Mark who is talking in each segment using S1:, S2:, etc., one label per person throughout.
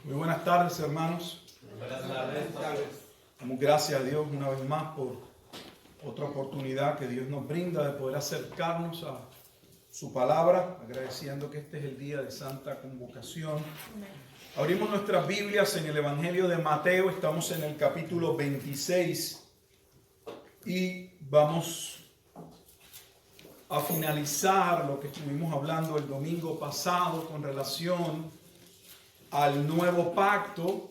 S1: Muy buenas tardes, hermanos.
S2: Buenas tardes.
S1: Damos gracias a Dios una vez más por otra oportunidad que Dios nos brinda de poder acercarnos a su palabra, agradeciendo que este es el día de Santa Convocación. Abrimos nuestras Biblias en el Evangelio de Mateo, estamos en el capítulo 26 y vamos a finalizar lo que estuvimos hablando el domingo pasado con relación al nuevo pacto,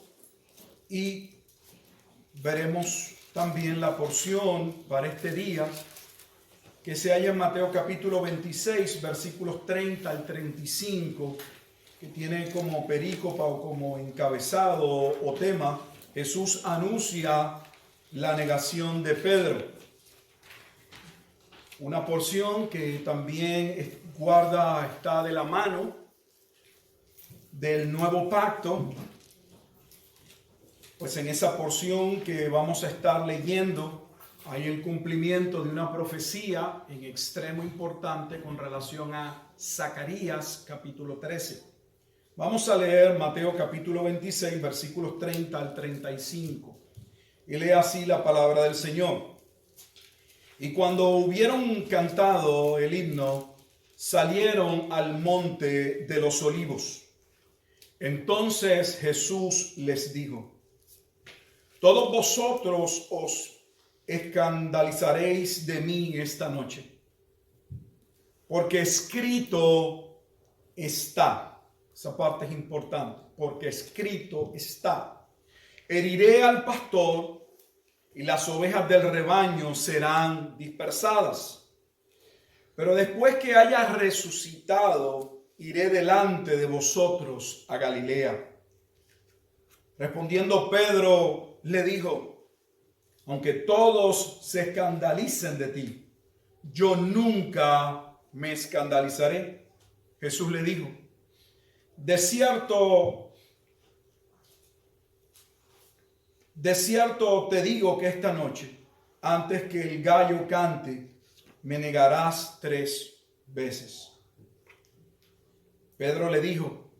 S1: y veremos también la porción para este día que se halla en Mateo capítulo 26 versículos 30 al 35, que tiene como perícopa o como encabezado o tema: Jesús anuncia la negación de Pedro. Una porción que también está de la mano del nuevo pacto, pues en esa porción que vamos a estar leyendo hay el cumplimiento de una profecía en extremo importante con relación a Zacarías capítulo 13. Vamos a leer Mateo capítulo 26 versículos 30 al 35 y lee así la palabra del Señor. Y cuando hubieron cantado el himno, salieron al monte de los olivos. Entonces Jesús les dijo: todos vosotros os escandalizaréis de mí esta noche, porque escrito está. Esa parte es importante, porque escrito está: heriré al pastor y las ovejas del rebaño serán dispersadas. Pero después que haya resucitado, iré delante de vosotros a Galilea. Respondiendo Pedro le dijo: aunque todos se escandalicen de ti, yo nunca me escandalizaré. Jesús le dijo: de cierto te digo que esta noche, antes que el gallo cante, me negarás 3 veces. Pedro le dijo: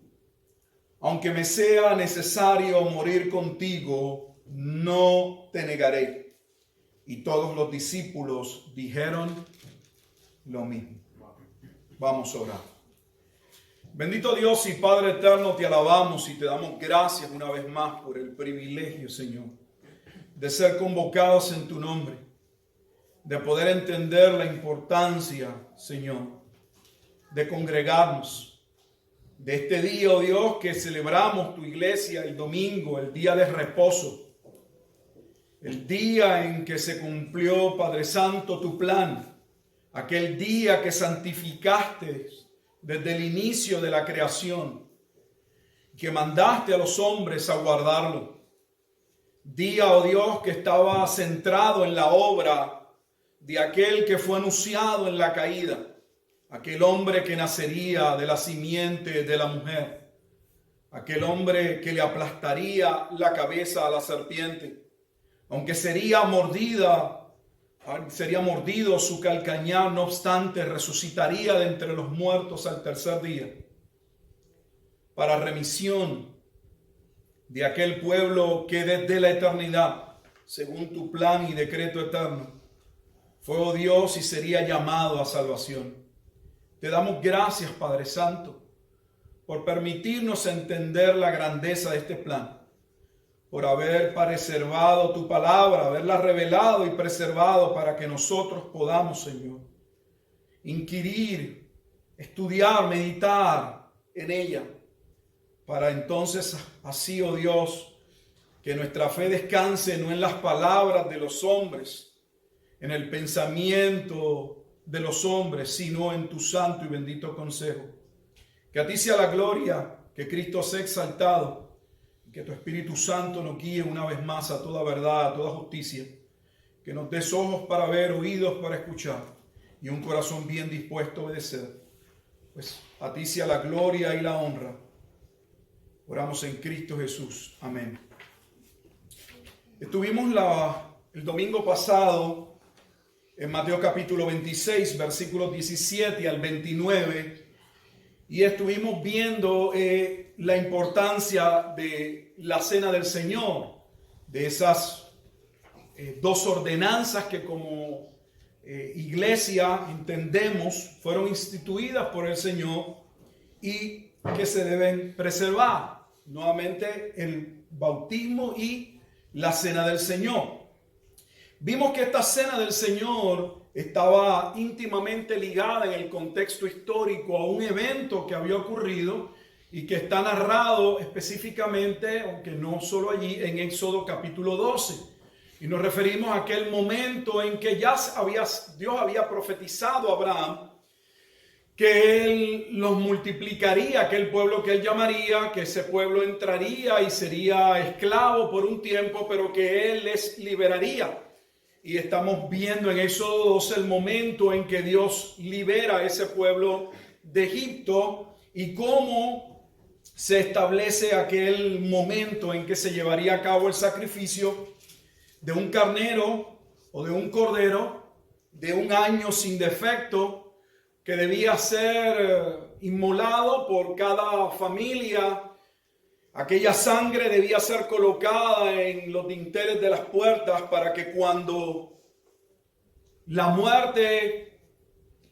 S1: aunque me sea necesario morir contigo, no te negaré. Y todos los discípulos dijeron lo mismo. Vamos a orar. Bendito Dios y Padre eterno, te alabamos y te damos gracias una vez más por el privilegio, Señor, de ser convocados en tu nombre, de poder entender la importancia, Señor, de congregarnos. De este día, oh Dios, que celebramos tu iglesia el domingo, el día de reposo, el día en que se cumplió, Padre Santo, tu plan, aquel día que santificaste desde el inicio de la creación, que mandaste a los hombres a guardarlo. Día, oh Dios, que estaba centrado en la obra de aquel que fue anunciado en la caída. Aquel hombre que nacería de la simiente de la mujer. Aquel hombre que le aplastaría la cabeza a la serpiente. Aunque sería mordido su calcañar, no obstante, resucitaría de entre los muertos al tercer día. Para remisión de aquel pueblo que desde la eternidad, según tu plan y decreto eterno, fue, oh Dios, y sería llamado a salvación. Te damos gracias, Padre Santo, por permitirnos entender la grandeza de este plan, por haber preservado tu palabra, haberla revelado y preservado para que nosotros podamos, Señor, inquirir, estudiar, meditar en ella, para entonces así, oh Dios, que nuestra fe descanse no en las palabras de los hombres, en el pensamiento de los hombres, sino en tu santo y bendito consejo. Que a ti sea la gloria, que Cristo sea exaltado, y que tu Espíritu Santo nos guíe una vez más a toda verdad, a toda justicia. Que nos des ojos para ver, oídos para escuchar, y un corazón bien dispuesto a obedecer. Pues a ti sea la gloria y la honra. Oramos en Cristo Jesús. Amén. Estuvimos el domingo pasado en Mateo capítulo 26, versículos 17 al 29, y estuvimos viendo la importancia de la Cena del Señor, de esas dos ordenanzas que como iglesia entendemos fueron instituidas por el Señor y que se deben preservar. Nuevamente el bautismo y la Cena del Señor. Vimos que esta Cena del Señor estaba íntimamente ligada en el contexto histórico a un evento que había ocurrido y que está narrado específicamente, aunque no solo allí, en Éxodo capítulo 12. Y nos referimos a aquel momento en que Dios había profetizado a Abraham que él los multiplicaría, aquel pueblo que él llamaría, que ese pueblo entraría y sería esclavo por un tiempo, pero que él les liberaría. Y estamos viendo en Éxodo 12 el momento en que Dios libera a ese pueblo de Egipto y cómo se establece aquel momento en que se llevaría a cabo el sacrificio de un carnero o de un cordero de un año sin defecto que debía ser inmolado por cada familia. Aquella sangre debía ser colocada en los dinteles de las puertas para que cuando la muerte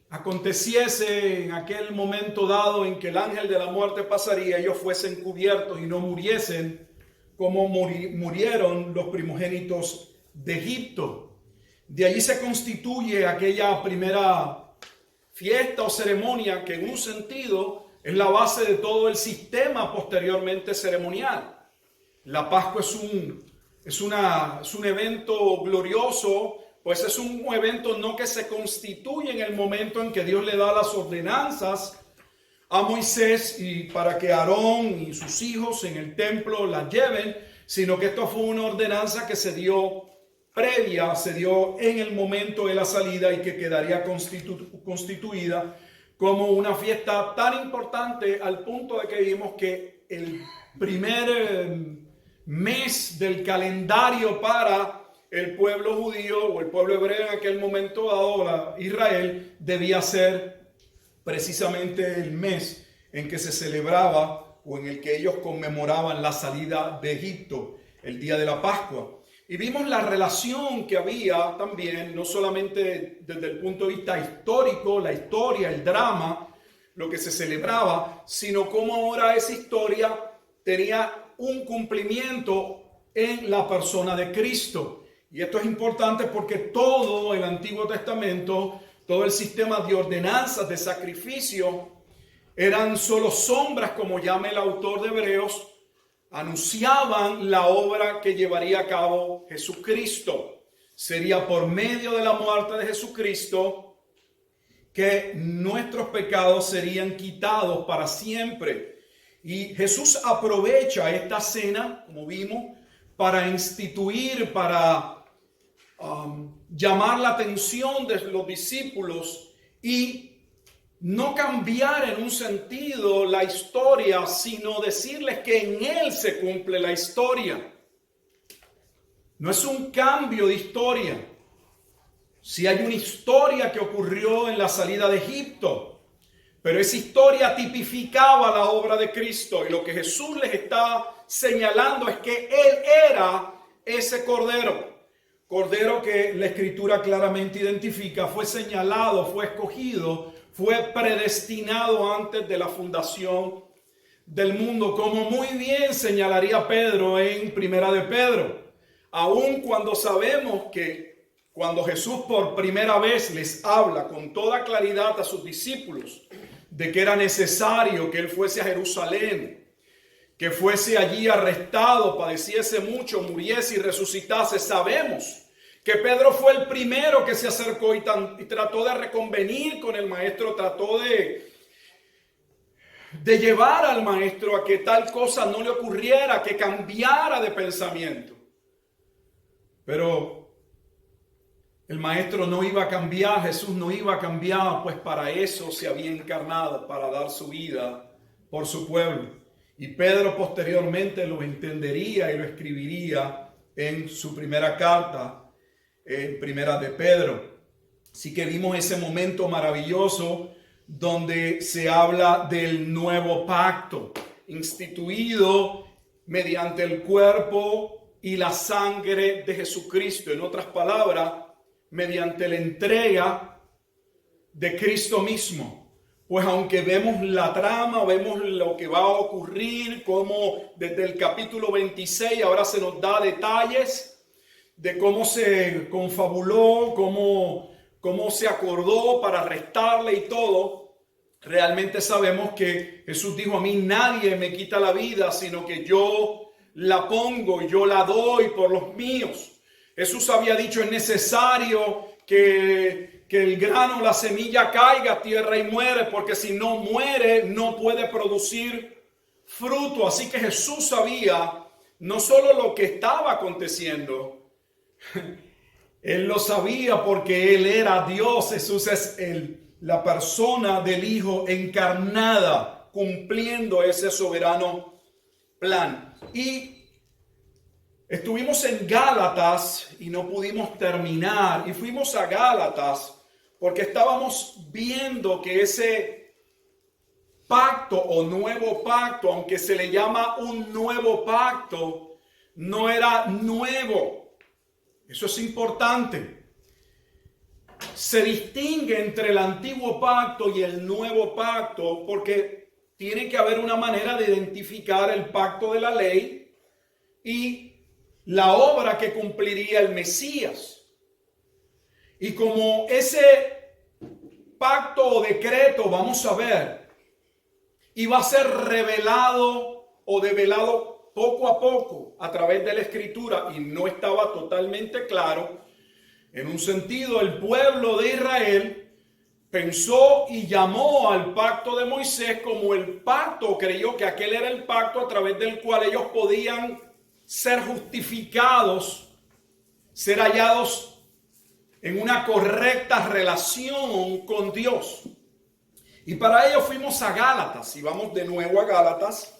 S1: aconteciese en aquel momento dado en que el ángel de la muerte pasaría, ellos fuesen cubiertos y no muriesen como murieron los primogénitos de Egipto. De allí se constituye aquella primera fiesta o ceremonia que en un sentido es la base de todo el sistema posteriormente ceremonial. La Pascua es un evento glorioso, pues es un evento no que se constituye en el momento en que Dios le da las ordenanzas a Moisés y para que Aarón y sus hijos en el templo las lleven, sino que esto fue una ordenanza que se dio en el momento de la salida y que quedaría constituida como una fiesta tan importante al punto de que vimos que el primer mes del calendario para el pueblo judío o el pueblo hebreo en aquel momento dado, Israel, debía ser precisamente el mes en que se celebraba o en el que ellos conmemoraban la salida de Egipto, el día de la Pascua. Y vimos la relación que había también, no solamente desde el punto de vista histórico, la historia, el drama, lo que se celebraba, sino cómo ahora esa historia tenía un cumplimiento en la persona de Cristo. Y esto es importante porque todo el Antiguo Testamento, todo el sistema de ordenanzas, de sacrificio, eran solo sombras, como llama el autor de Hebreos, anunciaban la obra que llevaría a cabo Jesucristo. Sería por medio de la muerte de Jesucristo que nuestros pecados serían quitados para siempre. Y Jesús aprovecha esta cena, como vimos, para instituir, para llamar la atención de los discípulos y no cambiar en un sentido la historia, sino decirles que en Él se cumple la historia. No es un cambio de historia. Si hay una historia que ocurrió en la salida de Egipto, pero esa historia tipificaba la obra de Cristo. Y lo que Jesús les está señalando es que Él era ese cordero. Cordero que la Escritura claramente identifica, fue señalado, fue escogido, fue predestinado antes de la fundación del mundo, como muy bien señalaría Pedro en Primera de Pedro. Aun cuando sabemos que cuando Jesús por primera vez les habla con toda claridad a sus discípulos de que era necesario que Él fuese a Jerusalén, que fuese allí arrestado, padeciese mucho, muriese y resucitase, sabemos que Pedro fue el primero que se acercó y trató de reconvenir con el maestro, trató de llevar al maestro a que tal cosa no le ocurriera, que cambiara de pensamiento. Pero el maestro no iba a cambiar, Jesús no iba a cambiar, pues para eso se había encarnado, para dar su vida por su pueblo. Y Pedro posteriormente lo entendería y lo escribiría en su primera carta, en Primera de Pedro. Así que vimos ese momento maravilloso donde se habla del nuevo pacto, instituido mediante el cuerpo y la sangre de Jesucristo. En otras palabras, mediante la entrega de Cristo mismo. Pues aunque vemos la trama, vemos lo que va a ocurrir, como desde el capítulo 26 ahora se nos da detalles de cómo se confabuló, cómo se acordó para arrestarle y todo. Realmente sabemos que Jesús dijo: a mí nadie me quita la vida, sino que yo la pongo, yo la doy por los míos. Jesús había dicho: es necesario que el grano, la semilla caiga a tierra y muere, porque si no muere no puede producir fruto. Así que Jesús sabía no solo lo que estaba aconteciendo, Él lo sabía porque Él era Dios. Jesús es la persona del Hijo encarnada, cumpliendo ese soberano plan. Y estuvimos en Gálatas y no pudimos terminar, y fuimos a Gálatas porque estábamos viendo que ese pacto o nuevo pacto, aunque se le llama un nuevo pacto, no era nuevo. Eso es importante. Se distingue entre el antiguo pacto y el nuevo pacto porque tiene que haber una manera de identificar el pacto de la ley y la obra que cumpliría el Mesías. Y como ese pacto o decreto, vamos a ver, iba a ser revelado o develado poco a poco a través de la Escritura y no estaba totalmente claro, en un sentido el pueblo de Israel pensó y llamó al pacto de Moisés como el pacto, creyó que aquel era el pacto a través del cual ellos podían ser justificados, ser hallados en una correcta relación con Dios. Y para ello fuimos a Gálatas, y vamos de nuevo a Gálatas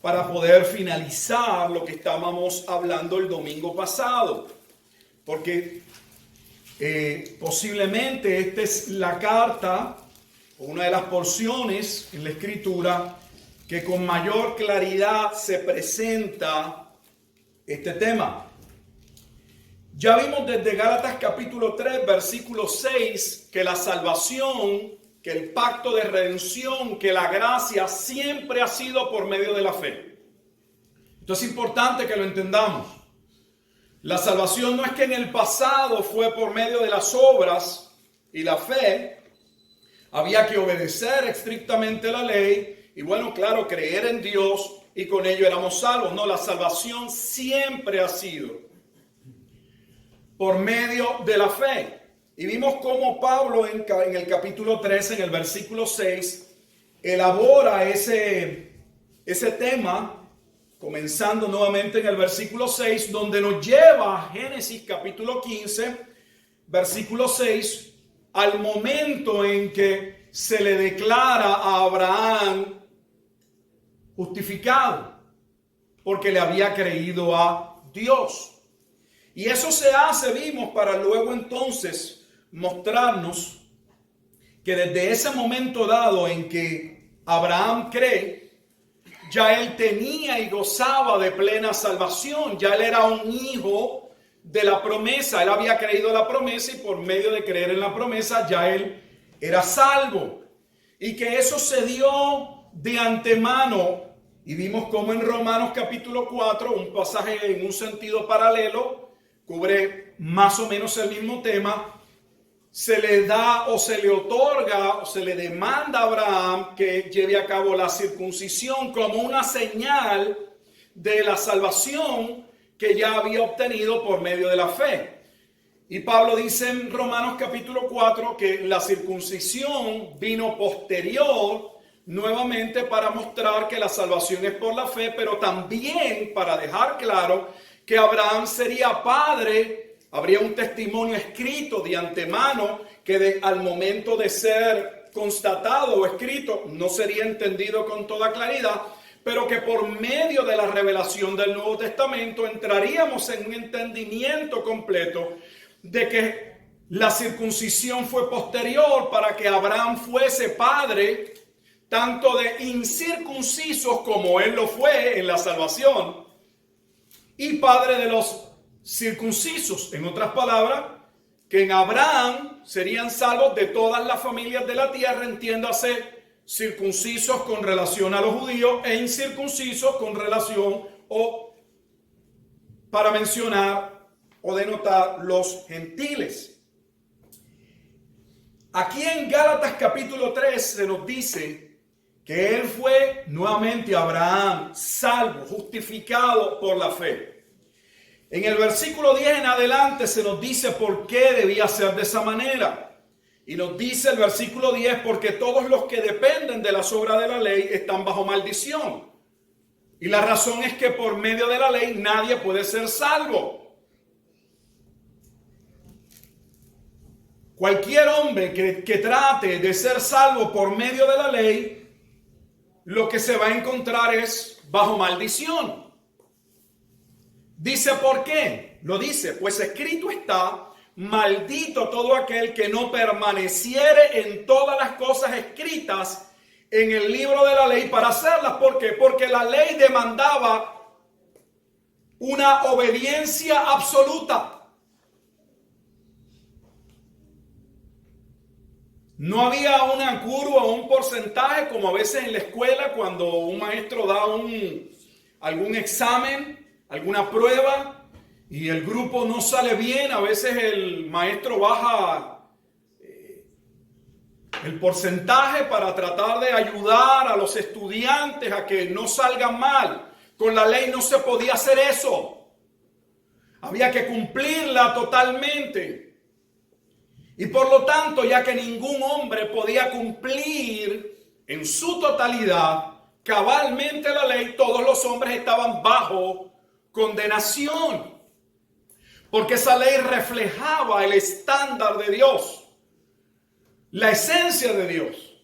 S1: para poder finalizar lo que estábamos hablando el domingo pasado. Porque posiblemente esta es la carta, o una de las porciones en la Escritura, que con mayor claridad se presenta este tema. Ya vimos desde Gálatas capítulo 3, versículo 6, que la salvación, que el pacto de redención, que la gracia siempre ha sido por medio de la fe. Esto es importante que lo entendamos. La salvación no es que en el pasado fue por medio de las obras y la fe. Había que obedecer estrictamente la ley y bueno, claro, creer en Dios y con ello éramos salvos. No, la salvación siempre ha sido por medio de la fe. Y vimos cómo Pablo en el capítulo 13, en el versículo 6, elabora ese tema, comenzando nuevamente en el versículo 6, donde nos lleva a Génesis capítulo 15, versículo 6, al momento en que se le declara a Abraham justificado, porque le había creído a Dios. Y eso se hace, vimos, para luego entonces mostrarnos que desde ese momento dado en que Abraham cree, ya él tenía y gozaba de plena salvación. Ya él era un hijo de la promesa. Él había creído la promesa y por medio de creer en la promesa ya él era salvo. Y que eso se dio de antemano. Y vimos cómo en Romanos capítulo 4, un pasaje en un sentido paralelo, cubre más o menos el mismo tema, se le da o se le otorga o se le demanda a Abraham que lleve a cabo la circuncisión como una señal de la salvación que ya había obtenido por medio de la fe. Y Pablo dice en Romanos capítulo 4 que la circuncisión vino posterior nuevamente para mostrar que la salvación es por la fe, pero también para dejar claro que Abraham sería padre. Habría un testimonio escrito de antemano que al momento de ser constatado o escrito no sería entendido con toda claridad, pero que por medio de la revelación del Nuevo Testamento entraríamos en un entendimiento completo de que la circuncisión fue posterior para que Abraham fuese padre tanto de incircuncisos como él lo fue en la salvación, y padre de los circuncisos. En otras palabras, que en Abraham serían salvos de todas las familias de la tierra, entiéndase, circuncisos con relación a los judíos e incircuncisos con relación o para mencionar o denotar los gentiles. Aquí en Gálatas capítulo 3 se nos dice que él fue nuevamente Abraham, salvo, justificado por la fe. En el versículo 10 en adelante se nos dice por qué debía ser de esa manera. Y nos dice el versículo 10, porque todos los que dependen de las obras de la ley están bajo maldición. Y la razón es que por medio de la ley nadie puede ser salvo. Cualquier hombre que trate de ser salvo por medio de la ley, lo que se va a encontrar es bajo maldición. Dice, ¿por qué? Lo dice, pues escrito está, maldito todo aquel que no permaneciere en todas las cosas escritas en el libro de la ley para hacerlas. ¿Por qué? Porque la ley demandaba una obediencia absoluta. No había una curva o un porcentaje como a veces en la escuela cuando un maestro da algún examen, alguna prueba y el grupo no sale bien. A veces el maestro baja el porcentaje para tratar de ayudar a los estudiantes a que no salgan mal. Con la ley no se podía hacer eso. Había que cumplirla totalmente. Y por lo tanto, ya que ningún hombre podía cumplir en su totalidad cabalmente la ley, todos los hombres estaban bajo condenación. Porque esa ley reflejaba el estándar de Dios, la esencia de Dios.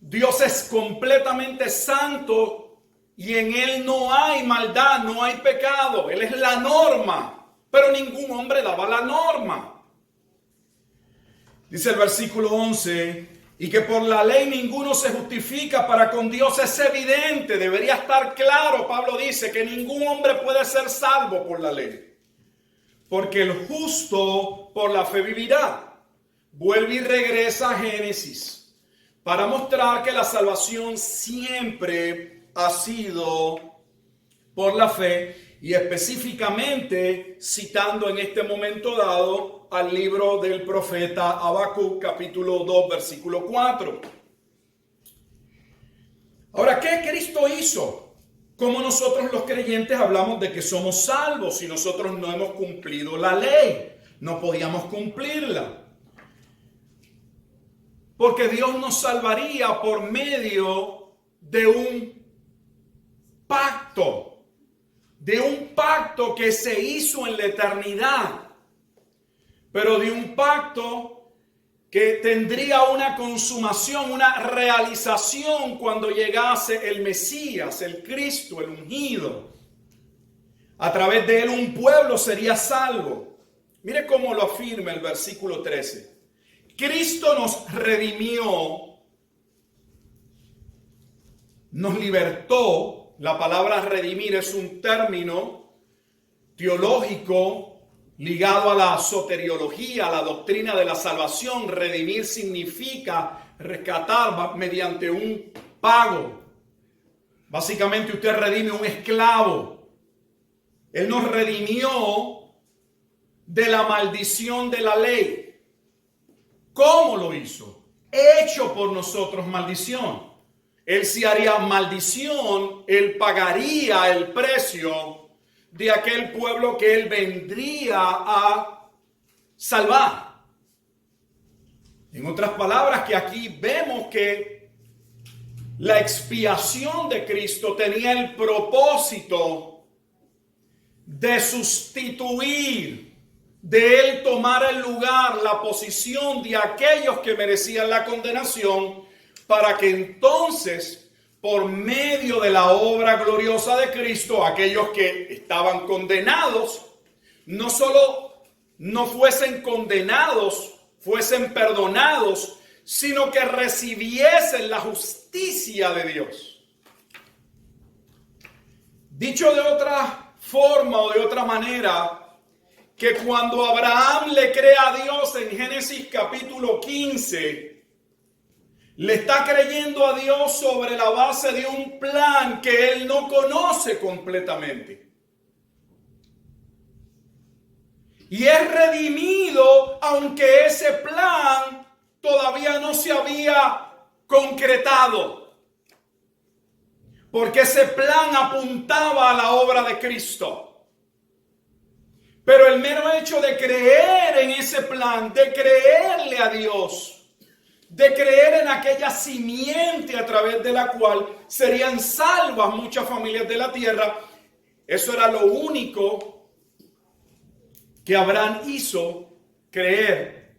S1: Dios es completamente santo y en Él no hay maldad, no hay pecado. Él es la norma, pero ningún hombre daba la norma. Dice el versículo 11, y que por la ley ninguno se justifica para con Dios. Es evidente, debería estar claro. Pablo dice que ningún hombre puede ser salvo por la ley, porque el justo por la fe vivirá. Vuelve y regresa a Génesis para mostrar que la salvación siempre ha sido por la fe, y específicamente citando en este momento dado al libro del profeta Habacuc, capítulo 2, versículo 4. Ahora, ¿qué Cristo hizo? Como nosotros los creyentes hablamos de que somos salvos si nosotros no hemos cumplido la ley? No podíamos cumplirla. Porque Dios nos salvaría por medio de un pacto. De un pacto que se hizo en la eternidad. Pero de un pacto que tendría una consumación, una realización cuando llegase el Mesías, el Cristo, el ungido. A través de él un pueblo sería salvo. Mire cómo lo afirma el versículo 13. Cristo nos redimió, nos libertó. La palabra redimir es un término teológico ligado a la soteriología, a la doctrina de la salvación. Redimir significa rescatar mediante un pago. Básicamente usted redime un esclavo. Él nos redimió de la maldición de la ley. ¿Cómo lo hizo? Hecho por nosotros maldición. Él sí haría maldición, Él pagaría el precio de aquel pueblo que Él vendría a salvar. En otras palabras, que aquí vemos que la expiación de Cristo tenía el propósito de sustituir, de Él tomar el lugar, la posición de aquellos que merecían la condenación, para que entonces, por medio de la obra gloriosa de Cristo, aquellos que estaban condenados, no solo no fuesen condenados, fuesen perdonados, sino que recibiesen la justicia de Dios. Dicho de otra forma o de otra manera, que cuando Abraham le cree a Dios en Génesis capítulo 15, le está creyendo a Dios sobre la base de un plan que él no conoce completamente. Y es redimido aunque ese plan todavía no se había concretado. Porque ese plan apuntaba a la obra de Cristo. Pero el mero hecho de creer en ese plan, de creerle a Dios, de creer en aquella simiente a través de la cual serían salvas muchas familias de la tierra, eso era lo único que Abraham hizo, creer.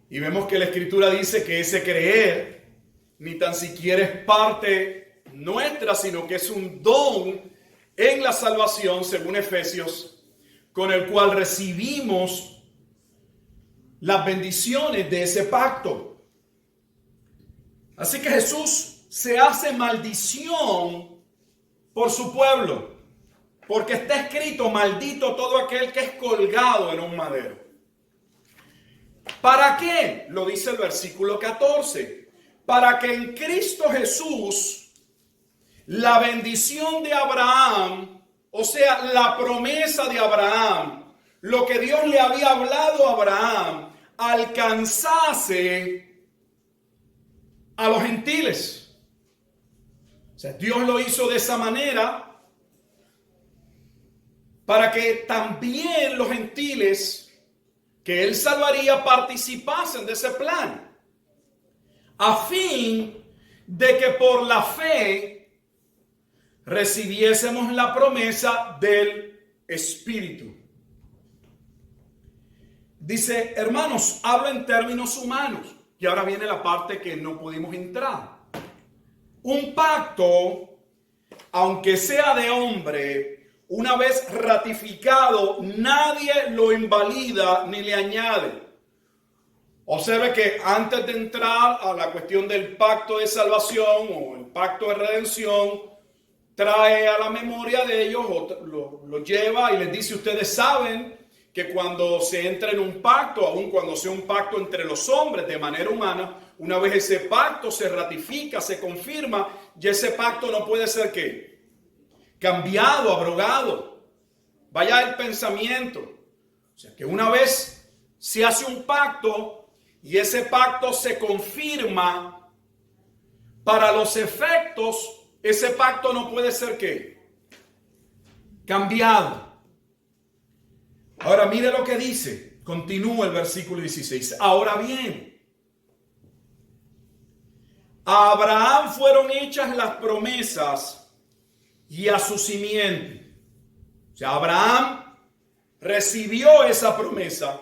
S1: Y vemos que la Escritura dice que ese creer ni tan siquiera es parte nuestra, sino que es un don en la salvación, según Efesios, con el cual recibimos las bendiciones de ese pacto. Así que Jesús se hace maldición por su pueblo, porque está escrito: maldito todo aquel que es colgado en un madero. ¿Para qué? Lo dice el versículo 14. Para que en Cristo Jesús la bendición de Abraham, o sea, la promesa de Abraham, lo que Dios le había hablado a Abraham, alcanzase a los gentiles. O sea, Dios lo hizo de esa manera para que también los gentiles que Él salvaría participasen de ese plan, a fin de que por la fe recibiésemos la promesa del Espíritu. Dice: hermanos, hablo en términos humanos. Y ahora viene la parte que no pudimos entrar. Un pacto, aunque sea de hombre, una vez ratificado, nadie lo invalida ni le añade. Observe que antes de entrar a la cuestión del pacto de salvación o el pacto de redención, trae a la memoria de ellos, o lo lleva y les dice: ustedes saben que cuando se entra en un pacto, aun cuando sea un pacto entre los hombres de manera humana, una vez ese pacto se ratifica, se confirma, y ese pacto no puede ser ¿qué? Cambiado, abrogado. Vaya el pensamiento. O sea, que una vez se hace un pacto y ese pacto se confirma, para los efectos, ese pacto no puede ser ¿qué? Cambiado. Ahora mire lo que dice. Continúa el versículo 16. Ahora bien, a Abraham fueron hechas las promesas y a su simiente. O sea, Abraham recibió esa promesa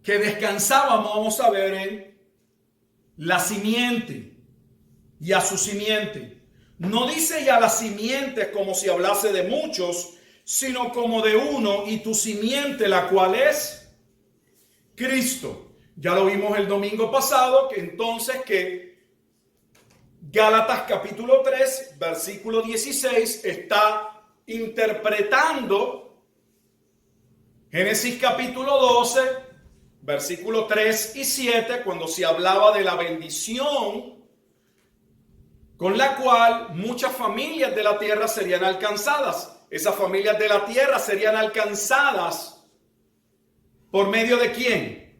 S1: que descansábamos, vamos a ver, en la simiente y a su simiente. No dice ya las simientes como si hablase de muchos, sino como de uno, y tu simiente, la cual es Cristo. Ya lo vimos el domingo pasado, que entonces que Gálatas capítulo 3, versículo 16, está interpretando Génesis capítulo 12, versículo 3 y 7, cuando se hablaba de la bendición con la cual muchas familias de la tierra serían alcanzadas. Esas familias de la tierra serían alcanzadas ¿por medio de quién?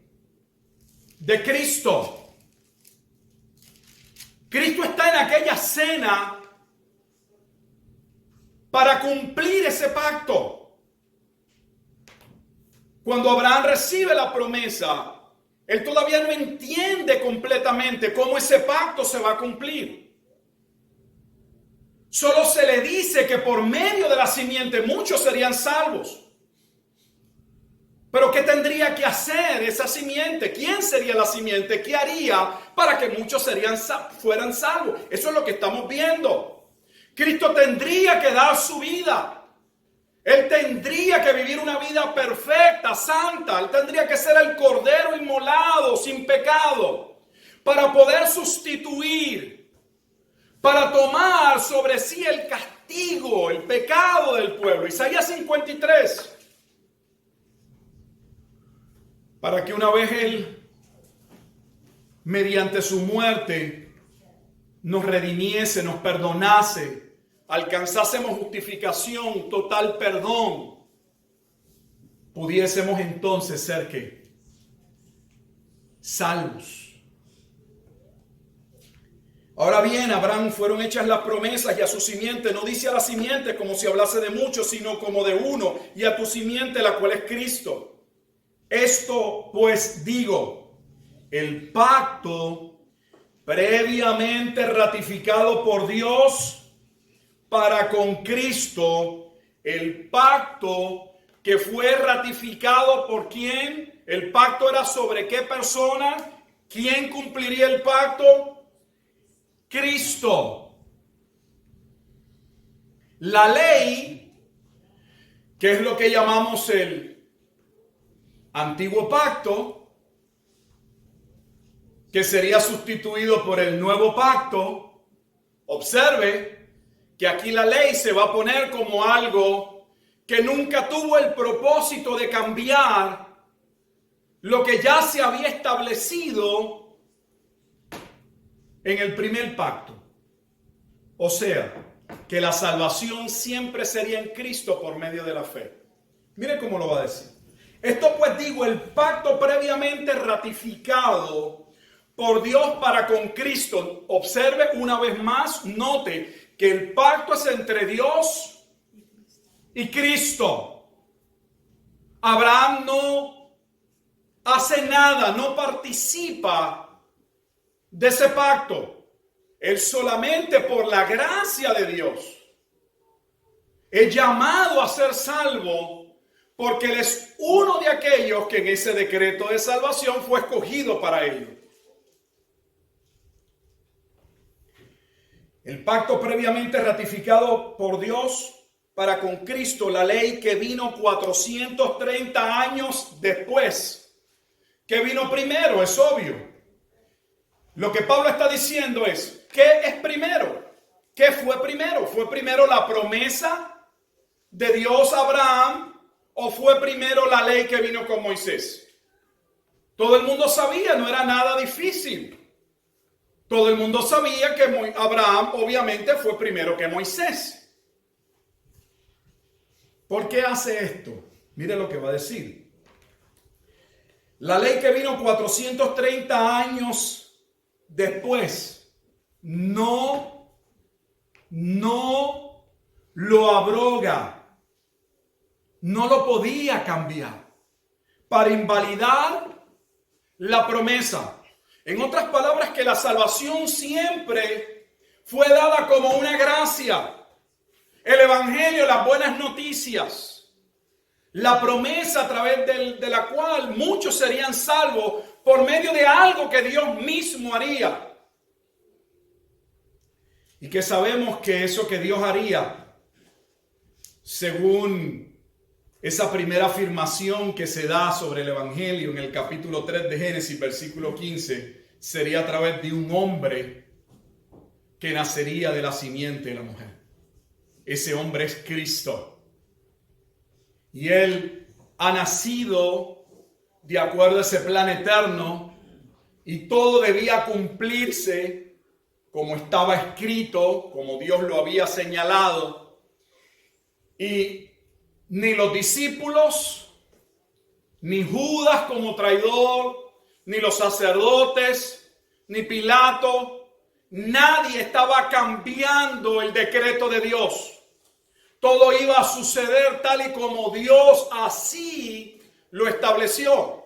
S1: De Cristo. Cristo está en aquella cena para cumplir ese pacto. Cuando Abraham recibe la promesa, él todavía no entiende completamente cómo ese pacto se va a cumplir. Solo se le dice que por medio de la simiente muchos serían salvos. Pero ¿qué tendría que hacer esa simiente? ¿Quién sería la simiente? ¿Qué haría para que muchos fueran salvos? Eso es lo que estamos viendo. Cristo tendría que dar su vida. Él tendría que vivir una vida perfecta, santa. Él tendría que ser el cordero inmolado, sin pecado, para poder sustituir, para tomar sobre sí el castigo, el pecado del pueblo. Isaías 53. Para que una vez Él, mediante su muerte, nos redimiese, nos perdonase, alcanzásemos justificación, total perdón, pudiésemos entonces ser ¿qué? Salvos. Ahora bien, a Abraham fueron hechas las promesas y a su simiente, no dice a la simiente como si hablase de muchos, sino como de uno, y a tu simiente, la cual es Cristo. Esto pues digo, el pacto previamente ratificado por Dios para con Cristo, el pacto que fue ratificado por ¿quién? El pacto era sobre ¿qué persona? ¿Quién cumpliría el pacto? Cristo. La ley, que es lo que llamamos el antiguo pacto, que sería sustituido por el nuevo pacto. Observe que aquí la ley se va a poner como algo que nunca tuvo el propósito de cambiar lo que ya se había establecido en el primer pacto. O sea, que la salvación siempre sería en Cristo por medio de la fe. Mire cómo lo va a decir. Esto pues digo, el pacto previamente ratificado por Dios para con Cristo. Observe una vez más, note que el pacto es entre Dios y Cristo. Abraham no hace nada, no participa de ese pacto. Él solamente por la gracia de Dios es llamado a ser salvo, porque él es uno de aquellos que en ese decreto de salvación fue escogido para ello. El pacto previamente ratificado por Dios para con Cristo, la ley que vino 430 años después. ¿Qué vino primero? Es obvio. Lo que Pablo está diciendo es, ¿qué es primero? ¿Qué fue primero? ¿Fue primero la promesa de Dios a Abraham o fue primero la ley que vino con Moisés? Todo el mundo sabía, no era nada difícil. Todo el mundo sabía que Abraham obviamente fue primero que Moisés. ¿Por qué hace esto? Mire lo que va a decir. La ley que vino 430 años después no lo abroga. No lo podía cambiar para invalidar la promesa. En otras palabras, que la salvación siempre fue dada como una gracia. El evangelio, las buenas noticias, la promesa a través de la cual muchos serían salvos por medio de algo que Dios mismo haría. Y que sabemos que eso que Dios haría, según esa primera afirmación que se da sobre el evangelio en el capítulo 3 de Génesis, versículo 15, sería a través de un hombre que nacería de la simiente de la mujer. Ese hombre es Cristo. Y Él ha nacido de acuerdo a ese plan eterno y todo debía cumplirse como estaba escrito, como Dios lo había señalado. Y ni los discípulos, ni Judas como traidor, ni los sacerdotes, ni Pilato, nadie estaba cambiando el decreto de Dios. Todo iba a suceder tal y como Dios así lo estableció.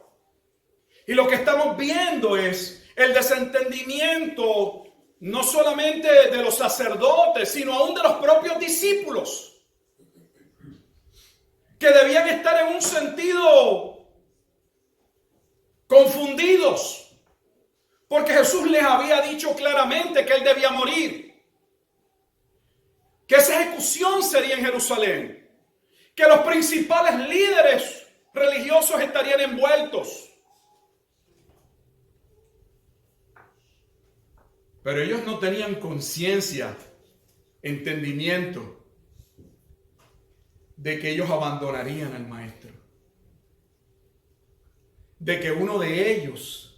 S1: Y lo que estamos viendo es el desentendimiento no solamente de los sacerdotes, sino aún de los propios discípulos, que debían estar en un sentido confundidos, porque Jesús les había dicho claramente que Él debía morir, que esa ejecución sería en Jerusalén, que los principales líderes religiosos estarían envueltos. Pero ellos no tenían conciencia, entendimiento de que ellos abandonarían al maestro. De que uno de ellos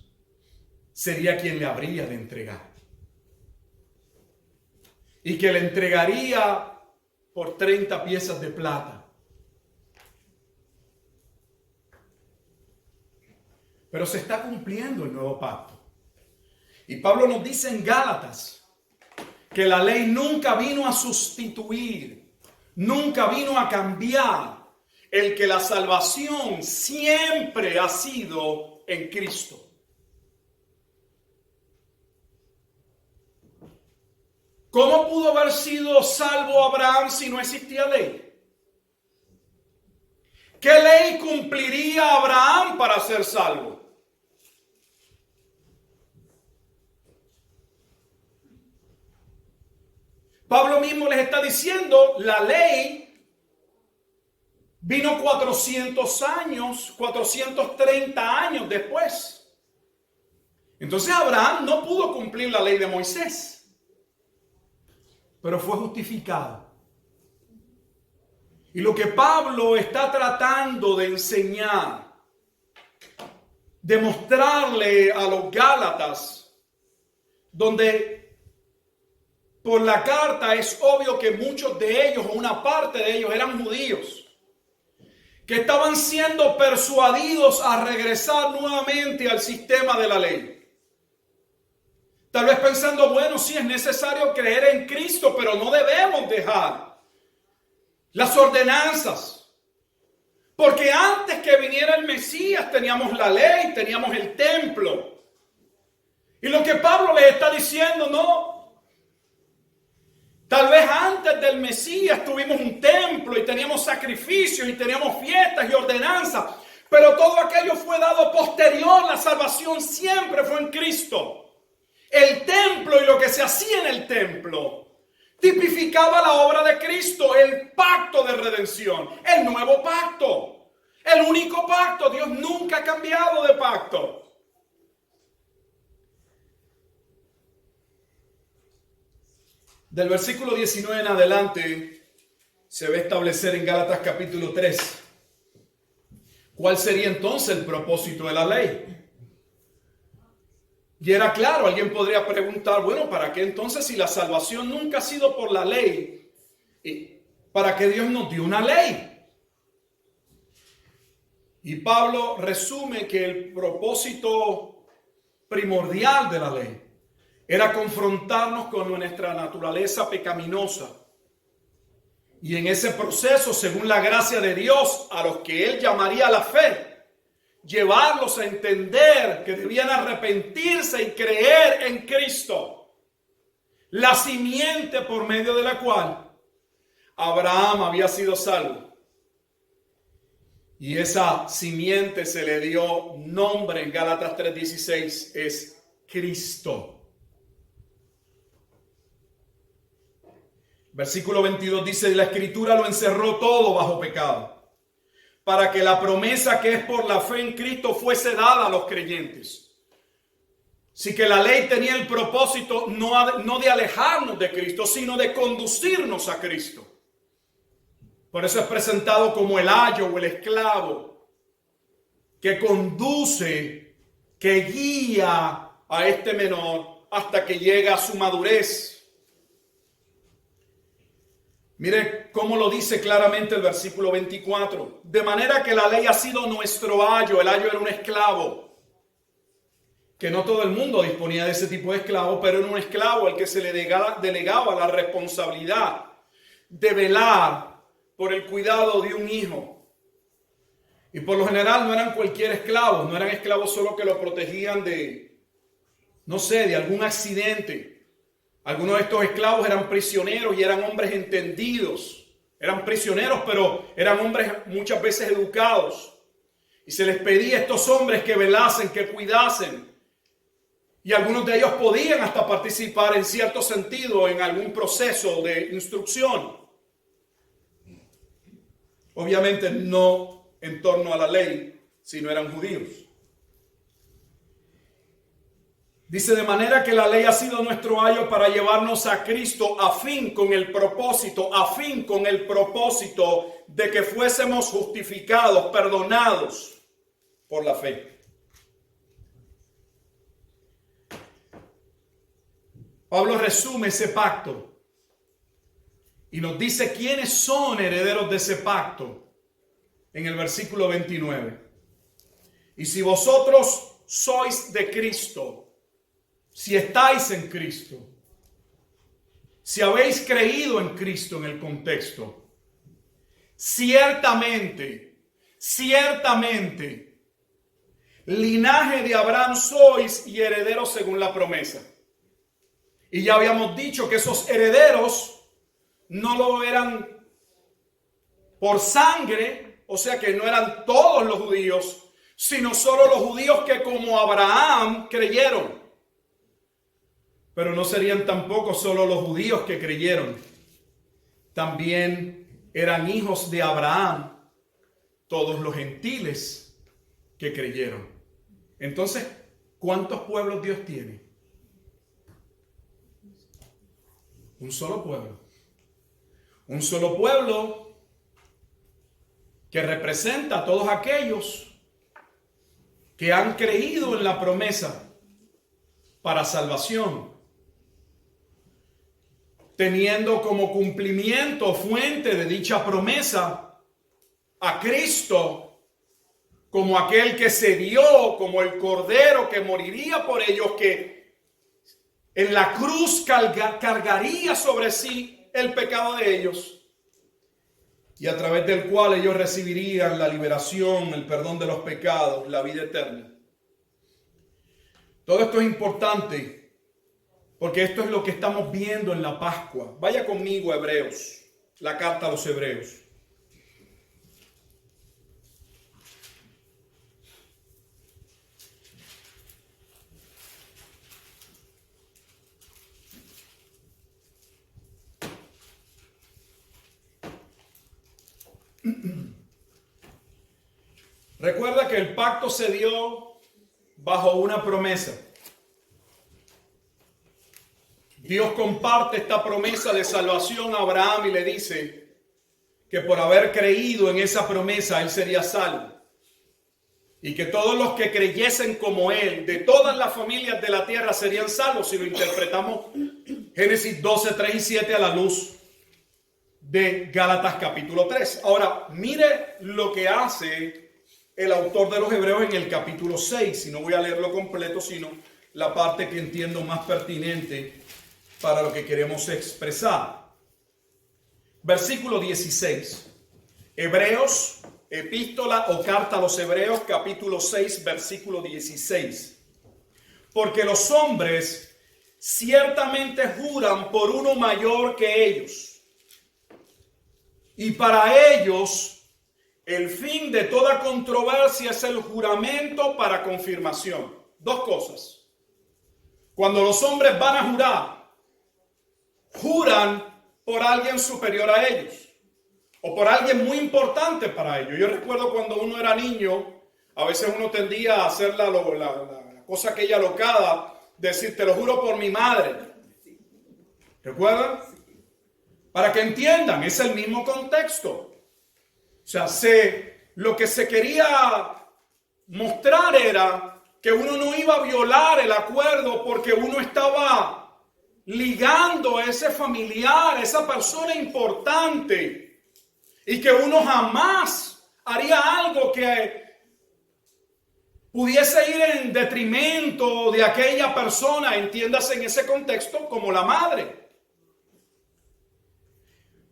S1: sería quien le habría de entregar. Y que le entregaría por 30 piezas de plata. Pero se está cumpliendo el nuevo pacto. Y Pablo nos dice en Gálatas que la ley nunca vino a sustituir, nunca vino a cambiar el que la salvación siempre ha sido en Cristo. ¿Cómo pudo haber sido salvo Abraham si no existía ley? ¿Qué ley cumpliría Abraham para ser salvo? Pablo mismo les está diciendo, la ley vino 430 años después. Entonces Abraham no pudo cumplir la ley de Moisés, pero fue justificado. Y lo que Pablo está tratando de enseñar, de mostrarle a los Gálatas, donde por la carta es obvio que muchos de ellos, o una parte de ellos, eran judíos, que estaban siendo persuadidos a regresar nuevamente al sistema de la ley. Tal vez pensando, bueno, sí es necesario creer en Cristo, pero no debemos dejar las ordenanzas. Porque antes que viniera el Mesías teníamos la ley, teníamos el templo. Y lo que Pablo les está diciendo, no. Tal vez antes del Mesías tuvimos un templo y teníamos sacrificios y teníamos fiestas y ordenanzas. Pero todo aquello fue dado posterior. La salvación siempre fue en Cristo. El templo y lo que se hacía en el templo tipificaba la obra de Cristo, el pacto de redención, el nuevo pacto, el único pacto. Dios nunca ha cambiado de pacto. Del versículo 19 en adelante se va a establecer en Gálatas capítulo 3 cuál sería entonces el propósito de la ley. Y era claro, alguien podría preguntar, bueno, ¿para qué entonces si la salvación nunca ha sido por la ley? ¿Para qué Dios nos dio una ley? Y Pablo resume que el propósito primordial de la ley era confrontarnos con nuestra naturaleza pecaminosa. Y en ese proceso, según la gracia de Dios, a los que Él llamaría a la fe, llevarlos a entender que debían arrepentirse y creer en Cristo, la simiente por medio de la cual Abraham había sido salvo. Y esa simiente se le dio nombre en Gálatas 3:16, es Cristo. Versículo 22 dice, la Escritura lo encerró todo bajo pecado, para que la promesa que es por la fe en Cristo fuese dada a los creyentes. Así que la ley tenía el propósito no de alejarnos de Cristo, sino de conducirnos a Cristo. Por eso es presentado como el ayo o el esclavo que conduce, que guía a este menor hasta que llega a su madurez. Mire cómo lo dice claramente el versículo 24. De manera que la ley ha sido nuestro ayo. El ayo era un esclavo. Que no todo el mundo disponía de ese tipo de esclavo, pero era un esclavo al que se le delegaba la responsabilidad de velar por el cuidado de un hijo. Y por lo general no eran cualquier esclavo. No eran esclavos solo que lo protegían de, no sé, de algún accidente. Algunos de estos esclavos eran prisioneros y eran hombres entendidos. Eran prisioneros, pero eran hombres muchas veces educados. Y se les pedía a estos hombres que velasen, que cuidasen. Y algunos de ellos podían hasta participar en cierto sentido en algún proceso de instrucción. Obviamente no en torno a la ley, sino eran judíos. Dice, de manera que la ley ha sido nuestro ayo para llevarnos a Cristo a fin con el propósito de que fuésemos justificados, perdonados por la fe. Pablo resume ese pacto y nos dice quiénes son herederos de ese pacto en el versículo 29. Y si vosotros sois de Cristo, si estáis en Cristo, si habéis creído en Cristo en el contexto, ciertamente, linaje de Abraham sois y herederos según la promesa. Y ya habíamos dicho que esos herederos no lo eran por sangre, o sea que no eran todos los judíos, sino solo los judíos que como Abraham creyeron. Pero no serían tampoco solo los judíos que creyeron. También eran hijos de Abraham todos los gentiles que creyeron. Entonces, ¿cuántos pueblos Dios tiene? Un solo pueblo. Un solo pueblo que representa a todos aquellos que han creído en la promesa para salvación, teniendo como cumplimiento fuente de dicha promesa a Cristo como aquel que se dio, como el cordero que moriría por ellos, que en la cruz cargaría sobre sí el pecado de ellos y a través del cual ellos recibirían la liberación, el perdón de los pecados, la vida eterna. Todo esto es importante porque esto es lo que estamos viendo en la Pascua. Vaya conmigo a Hebreos, la carta a los Hebreos. Recuerda que el pacto se dio bajo una promesa. Dios comparte esta promesa de salvación a Abraham y le dice que por haber creído en esa promesa él sería salvo. Y que todos los que creyesen como él, de todas las familias de la tierra, serían salvos si lo interpretamos Génesis 12, 3 y 7 a la luz de Gálatas capítulo 3. Ahora, mire lo que hace el autor de los Hebreos en el capítulo 6. Y no voy a leerlo completo, sino la parte que entiendo más pertinente para lo que queremos expresar. Versículo 16. Hebreos, epístola o carta a los Hebreos, capítulo 6, versículo 16. Porque los hombres ciertamente juran por uno mayor que ellos, y para ellos el fin de toda controversia es el juramento para confirmación. Dos cosas. Cuando los hombres van a jurar, juran por alguien superior a ellos o por alguien muy importante para ellos. Yo recuerdo cuando uno era niño, a veces uno tendía a hacer la cosa aquella locada, decir, te lo juro por mi madre. ¿Recuerdan? Para que entiendan, es el mismo contexto. O sea, lo que se quería mostrar era que uno no iba a violar el acuerdo porque uno estaba ligando a ese familiar, a esa persona importante, y que uno jamás haría algo que pudiese ir en detrimento de aquella persona, entiéndase en ese contexto como la madre.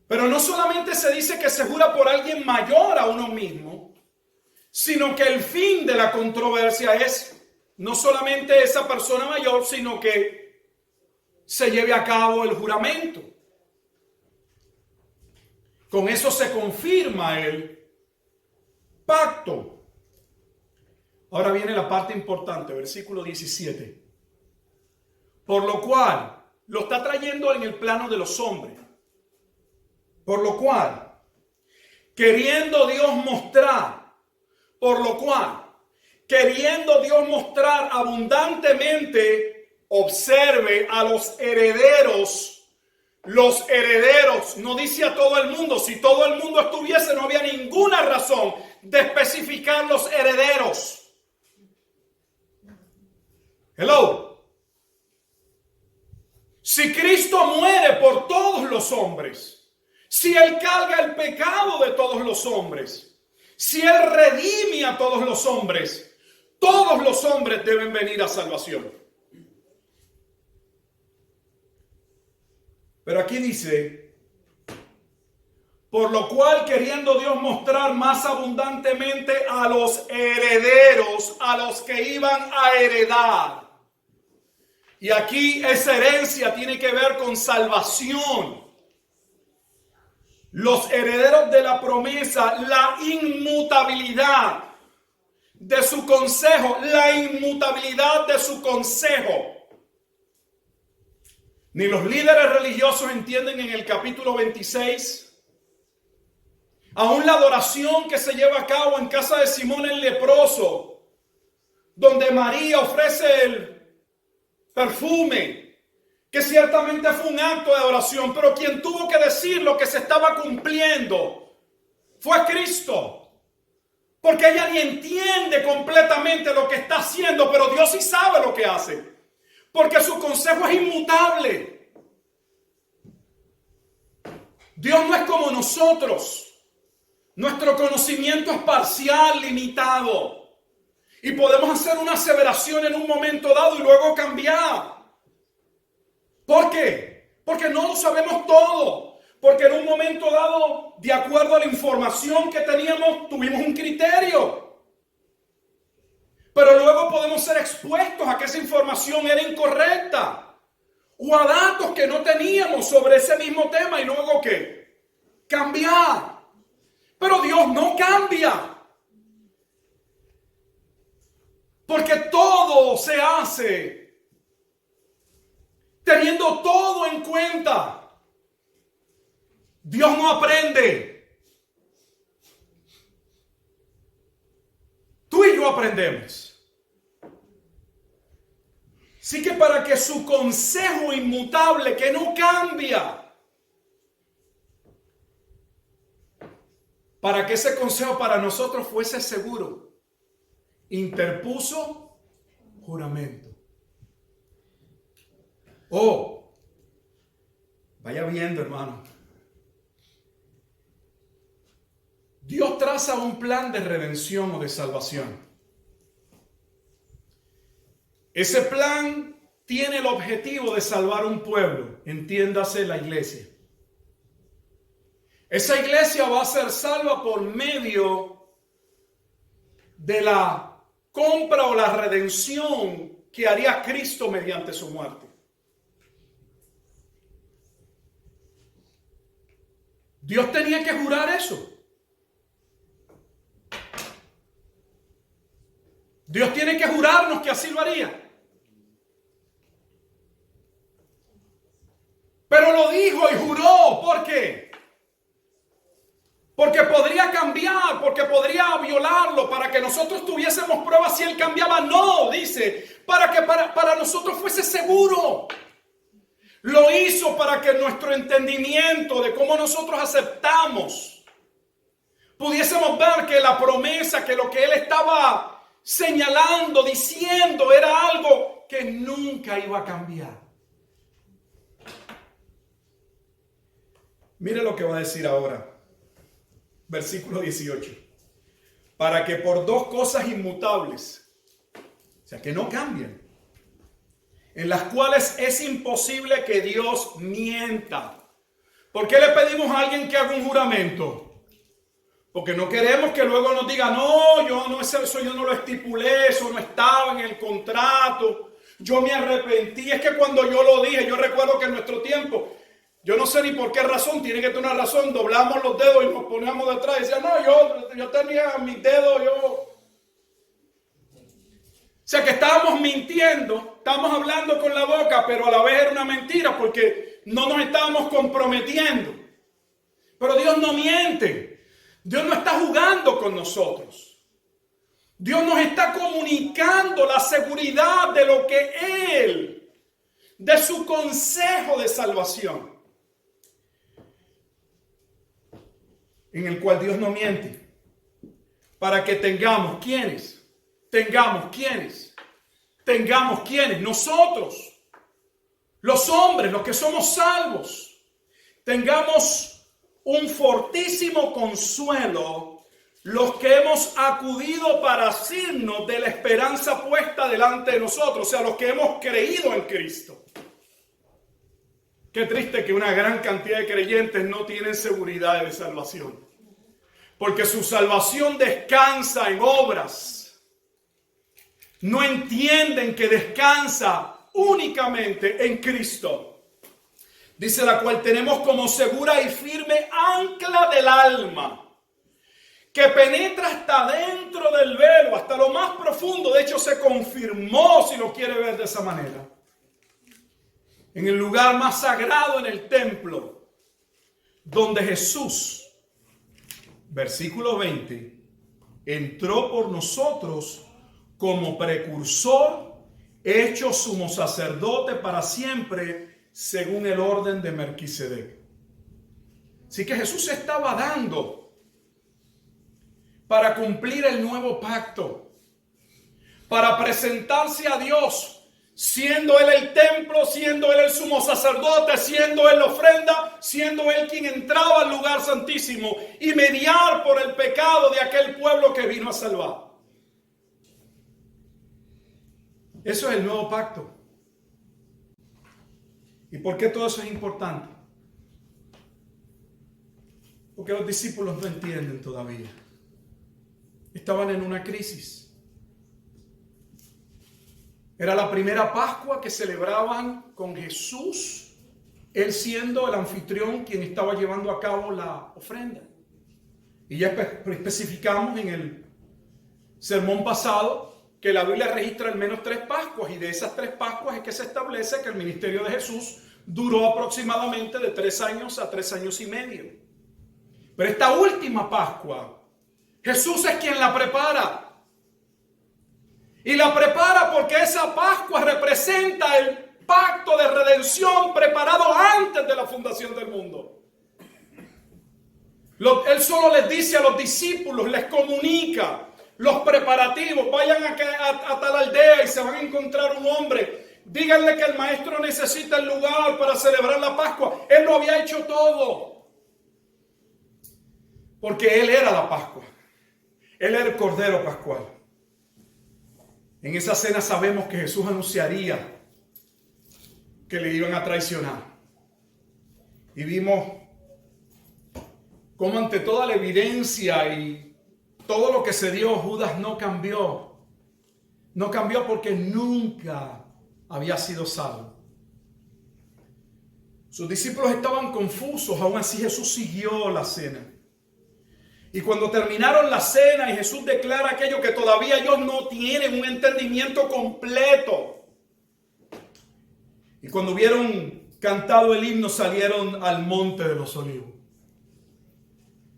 S1: Pero no solamente se dice que se jura por alguien mayor a uno mismo, sino que el fin de la controversia es no solamente esa persona mayor, sino que se lleve a cabo el juramento. Con eso se confirma el pacto. Ahora viene la parte importante, versículo 17. Por lo cual, lo está trayendo en el plano de los hombres. Por lo cual, queriendo Dios mostrar, por lo cual, queriendo Dios mostrar abundantemente, observe a los herederos. Los herederos, no dice a todo el mundo. Si todo el mundo estuviese, no había ninguna razón de especificar los herederos. Hello. Si Cristo muere por todos los hombres, si Él carga el pecado de todos los hombres, si Él redime a todos los hombres deben venir a salvación. Pero aquí dice, por lo cual queriendo Dios mostrar más abundantemente a los herederos, a los que iban a heredar. Y aquí esa herencia tiene que ver con salvación. Los herederos de la promesa, la inmutabilidad de su consejo, la inmutabilidad de su consejo. Ni los líderes religiosos entienden en el capítulo 26, aún la adoración que se lleva a cabo en casa de Simón el leproso, donde María ofrece el perfume, que ciertamente fue un acto de adoración, pero quien tuvo que decir lo que se estaba cumpliendo fue Cristo. Porque ella ni entiende completamente lo que está haciendo, pero Dios sí sabe lo que hace. Porque su consejo es inmutable. Dios no es como nosotros. Nuestro conocimiento es parcial, limitado. Y podemos hacer una aseveración en un momento dado y luego cambiar. ¿Por qué? Porque no lo sabemos todo. Porque en un momento dado, de acuerdo a la información que teníamos, tuvimos un criterio. Pero luego podemos ser expuestos a que esa información era incorrecta. O a datos que no teníamos sobre ese mismo tema y luego ¿qué? Cambiar. Pero Dios no cambia. Porque todo se hace teniendo todo en cuenta. Dios no aprende. Tú y yo aprendemos. Así que para que su consejo inmutable, que no cambia, para que ese consejo para nosotros fuese seguro, interpuso juramento. Oh, vaya viendo, hermano. Dios traza un plan de redención o de salvación. Ese plan tiene el objetivo de salvar un pueblo, entiéndase la iglesia. Esa iglesia va a ser salva por medio de la compra o la redención que haría Cristo mediante su muerte. Dios tenía que jurar eso. Dios tiene que jurarnos que así lo haría. Pero lo dijo y juró. ¿Por qué? Porque podría cambiar, porque podría violarlo, para que nosotros tuviésemos pruebas si él cambiaba. No, dice, para que para nosotros fuese seguro. Lo hizo para que nuestro entendimiento de cómo nosotros aceptamos, pudiésemos ver que la promesa, que lo que él estaba señalando, diciendo, era algo que nunca iba a cambiar. Mire lo que va a decir ahora. Versículo 18. Para que por dos cosas inmutables, o sea, que no cambian, en las cuales es imposible que Dios mienta. ¿Por qué le pedimos a alguien que haga un juramento? Porque no queremos que luego nos diga, no, eso yo no lo estipulé, eso no estaba en el contrato, yo me arrepentí. Es que cuando yo lo dije, yo recuerdo que en nuestro tiempo, yo no sé ni por qué razón, tiene que tener una razón, doblamos los dedos y nos poníamos detrás y decían, no, yo tenía mis dedos, O sea que estábamos mintiendo, estábamos hablando con la boca, pero a la vez era una mentira porque no nos estábamos comprometiendo. Pero Dios no miente.
S2: Dios no está jugando con nosotros. Dios nos está comunicando la seguridad de lo que Él, de su consejo de salvación, en el cual Dios no miente, para que tengamos, ¿quiénes? Nosotros, los hombres, los que somos salvos, tengamos un fortísimo consuelo, los que hemos acudido para asirnos de la esperanza puesta delante de nosotros, o sea, los que hemos creído en Cristo. Qué triste que una gran cantidad de creyentes no tienen seguridad de salvación, porque su salvación descansa en obras. No entienden que descansa únicamente en Cristo. Dice, la cual tenemos como segura y firme ancla del alma, que penetra hasta dentro del velo, hasta lo más profundo. De hecho, se confirmó, si lo quiere ver de esa manera, en el lugar más sagrado en el templo, donde Jesús, versículo 20, entró por nosotros como precursor, hecho sumo sacerdote para siempre, según el orden de Melquisedec. Así que Jesús se estaba dando para cumplir el nuevo pacto, para presentarse a Dios, siendo Él el templo, siendo Él el sumo sacerdote, siendo Él la ofrenda, siendo Él quien entraba al lugar santísimo y mediar por el pecado de aquel pueblo que vino a salvar. Eso es el nuevo pacto. ¿Y por qué todo eso es importante? Porque los discípulos no entienden todavía. Estaban en una crisis. Era la primera Pascua que celebraban con Jesús, Él siendo el anfitrión quien estaba llevando a cabo la ofrenda. Y ya especificamos en el sermón pasado que la Biblia registra al menos 3 Pascuas, y de esas 3 Pascuas es que se establece que el ministerio de Jesús duró aproximadamente de 3 años a 3 años y medio. Pero esta última Pascua, Jesús es quien la prepara. Y la prepara porque esa Pascua representa el pacto de redención preparado antes de la fundación del mundo. Él solo les dice a los discípulos, les comunica los preparativos. Vayan a tal aldea y se van a encontrar un hombre. Díganle que el maestro necesita el lugar para celebrar la Pascua. Él lo había hecho todo, porque Él era la Pascua. Él era el Cordero Pascual. En esa cena sabemos que Jesús anunciaría que le iban a traicionar. Y vimos cómo ante toda la evidencia y todo lo que se dio, Judas no cambió. No cambió porque nunca había sido salvo. Sus discípulos estaban confusos, aún así Jesús siguió la cena. Y cuando terminaron la cena y Jesús declara aquello que todavía ellos no tienen un entendimiento completo. Y cuando hubieron cantado el himno, salieron al monte de los olivos.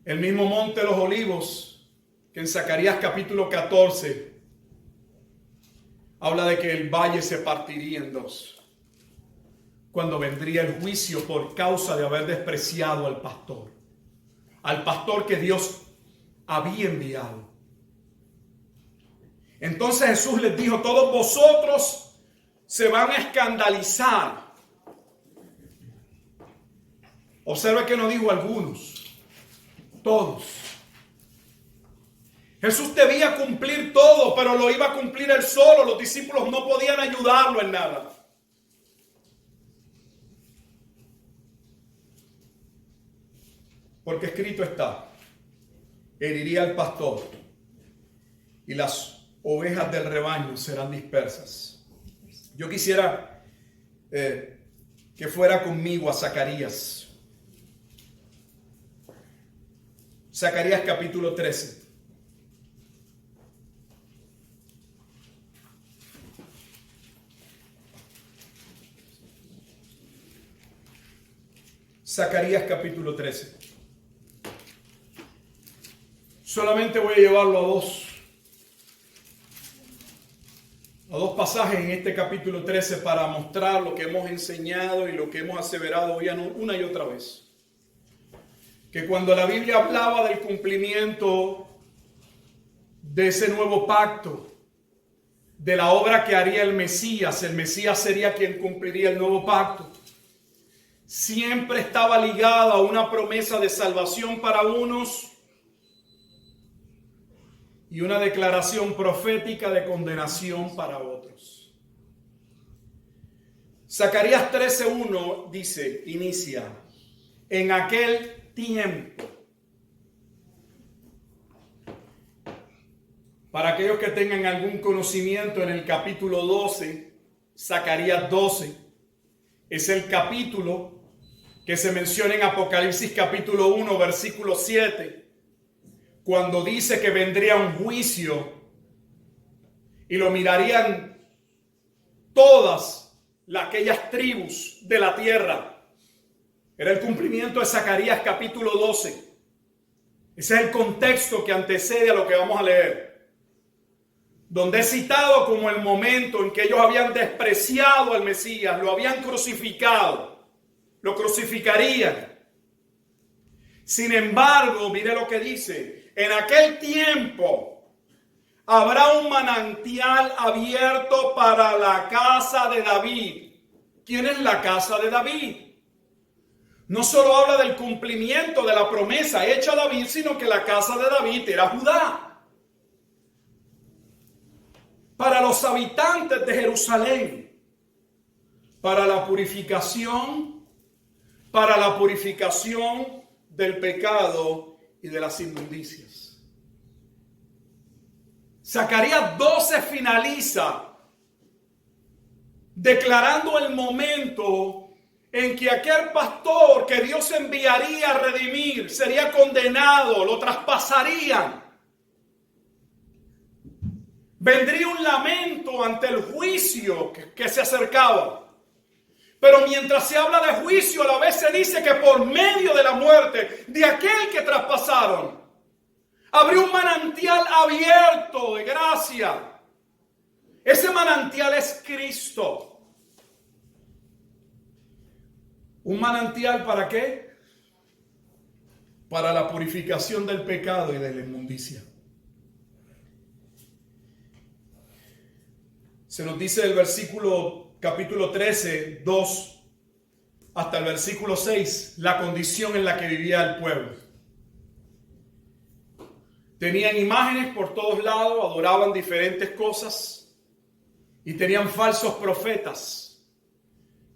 S2: El mismo monte de los olivos que en Zacarías capítulo 14 habla de que el valle se partiría en 2. Cuando vendría el juicio por causa de haber despreciado al pastor que Dios había enviado. Entonces Jesús les dijo, todos vosotros se van a escandalizar. Observe que no dijo algunos, todos. Jesús debía cumplir todo, pero lo iba a cumplir él solo. Los discípulos no podían ayudarlo en nada. Porque escrito está, heriría al pastor y las ovejas del rebaño serán dispersas. Yo quisiera que fuera conmigo a Zacarías. Zacarías capítulo 13. Zacarías capítulo 13. Solamente voy a llevarlo a dos pasajes en este capítulo 13 para mostrar lo que hemos enseñado y lo que hemos aseverado hoy una y otra vez. Que cuando la Biblia hablaba del cumplimiento de ese nuevo pacto, de la obra que haría el Mesías sería quien cumpliría el nuevo pacto, siempre estaba ligada a una promesa de salvación para unos y una declaración profética de condenación para otros. Zacarías 13:1 dice, inicia, en aquel tiempo. Para aquellos que tengan algún conocimiento, en el capítulo 12, Zacarías 12, es el capítulo que se menciona en Apocalipsis capítulo 1, versículo 7, cuando dice que vendría un juicio y lo mirarían todas aquellas tribus de la tierra. Era el cumplimiento de Zacarías capítulo 12. Ese es el contexto que antecede a lo que vamos a leer, donde es citado como el momento en que ellos habían despreciado al Mesías, lo habían crucificado, lo crucificarían. Sin embargo, mire lo que dice, en aquel tiempo habrá un manantial abierto para la casa de David. ¿Quién es la casa de David? No solo habla del cumplimiento de la promesa hecha a David, sino que la casa de David era Judá. Para los habitantes de Jerusalén, para la purificación del pecado y de las inmundicias. Zacarías 12 finaliza declarando el momento en que aquel pastor que Dios enviaría a redimir sería condenado, lo traspasarían. Vendría un lamento ante el juicio que se acercaba. Pero mientras se habla de juicio, a la vez se dice que por medio de la muerte de aquel que traspasaron, abrió un manantial abierto de gracia. Ese manantial es Cristo. ¿Un manantial para qué? Para la purificación del pecado y de la inmundicia. Se nos dice el capítulo 13, 2, hasta el versículo 6, la condición en la que vivía el pueblo. Tenían imágenes por todos lados, adoraban diferentes cosas y tenían falsos profetas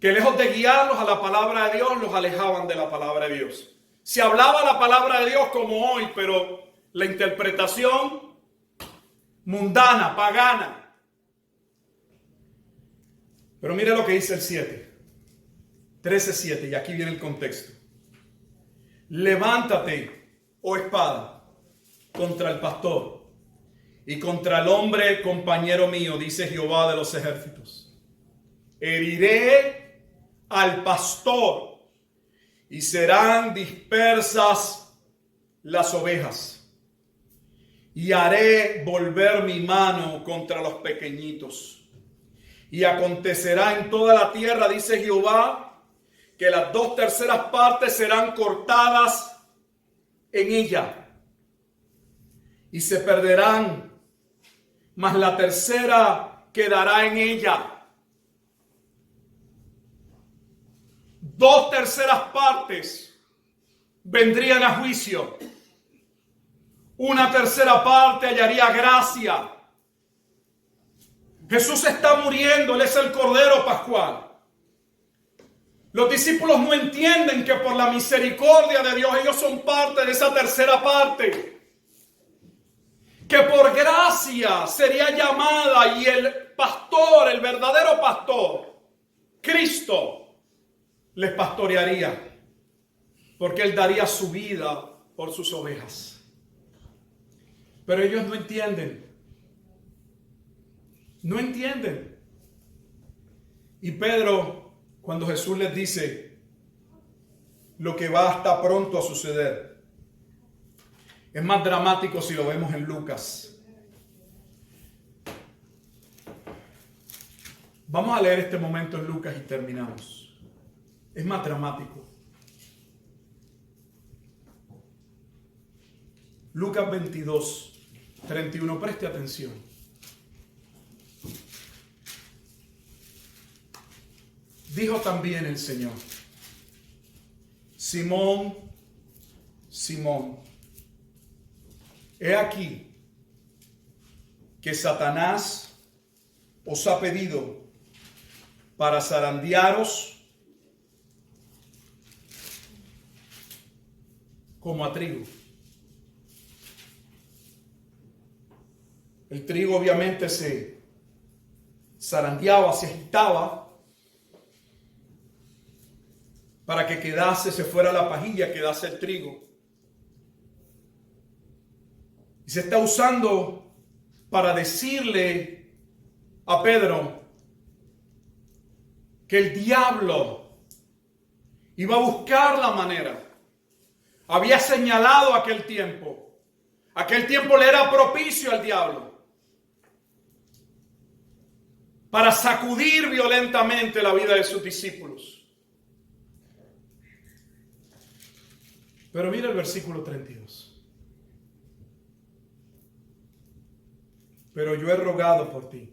S2: que lejos de guiarlos a la palabra de Dios, los alejaban de la palabra de Dios. Se hablaba la palabra de Dios como hoy, pero la interpretación mundana, pagana. Pero mira lo que dice el 7, 13:7, y aquí viene el contexto. Levántate, oh espada, contra el pastor y contra el hombre compañero mío, dice Jehová de los ejércitos. Heriré al pastor y serán dispersas las ovejas. Y haré volver mi mano contra los pequeñitos. Y acontecerá en toda la tierra, dice Jehová, que las 2/3 partes serán cortadas en ella. Y se perderán, mas la 1/3 quedará en ella. 2/3 partes vendrían a juicio. 1/3 parte hallaría gracia. Jesús está muriendo, Él es el Cordero Pascual. Los discípulos no entienden que por la misericordia de Dios ellos son parte de esa 1/3 parte. Que por gracia sería llamada y el pastor, el verdadero pastor, Cristo, les pastorearía. Porque Él daría su vida por sus ovejas. Pero ellos no entienden. No entienden. Y Pedro, cuando Jesús les dice lo que va a estar pronto a suceder, Es más dramático si lo vemos en Lucas. Vamos a leer este momento en Lucas y terminamos. Es más dramático. Lucas 22, 31. Preste atención. Dijo también el Señor: Simón, Simón, he aquí que Satanás os ha pedido para zarandearos como a trigo. El trigo obviamente se zarandeaba, se agitaba para que quedase, se fuera la pajilla, quedase el trigo. Y se está usando para decirle a Pedro que el diablo iba a buscar la manera. Había señalado aquel tiempo. Aquel tiempo le era propicio al diablo para sacudir violentamente la vida de sus discípulos. Pero mira el versículo 32. Pero yo he rogado por ti.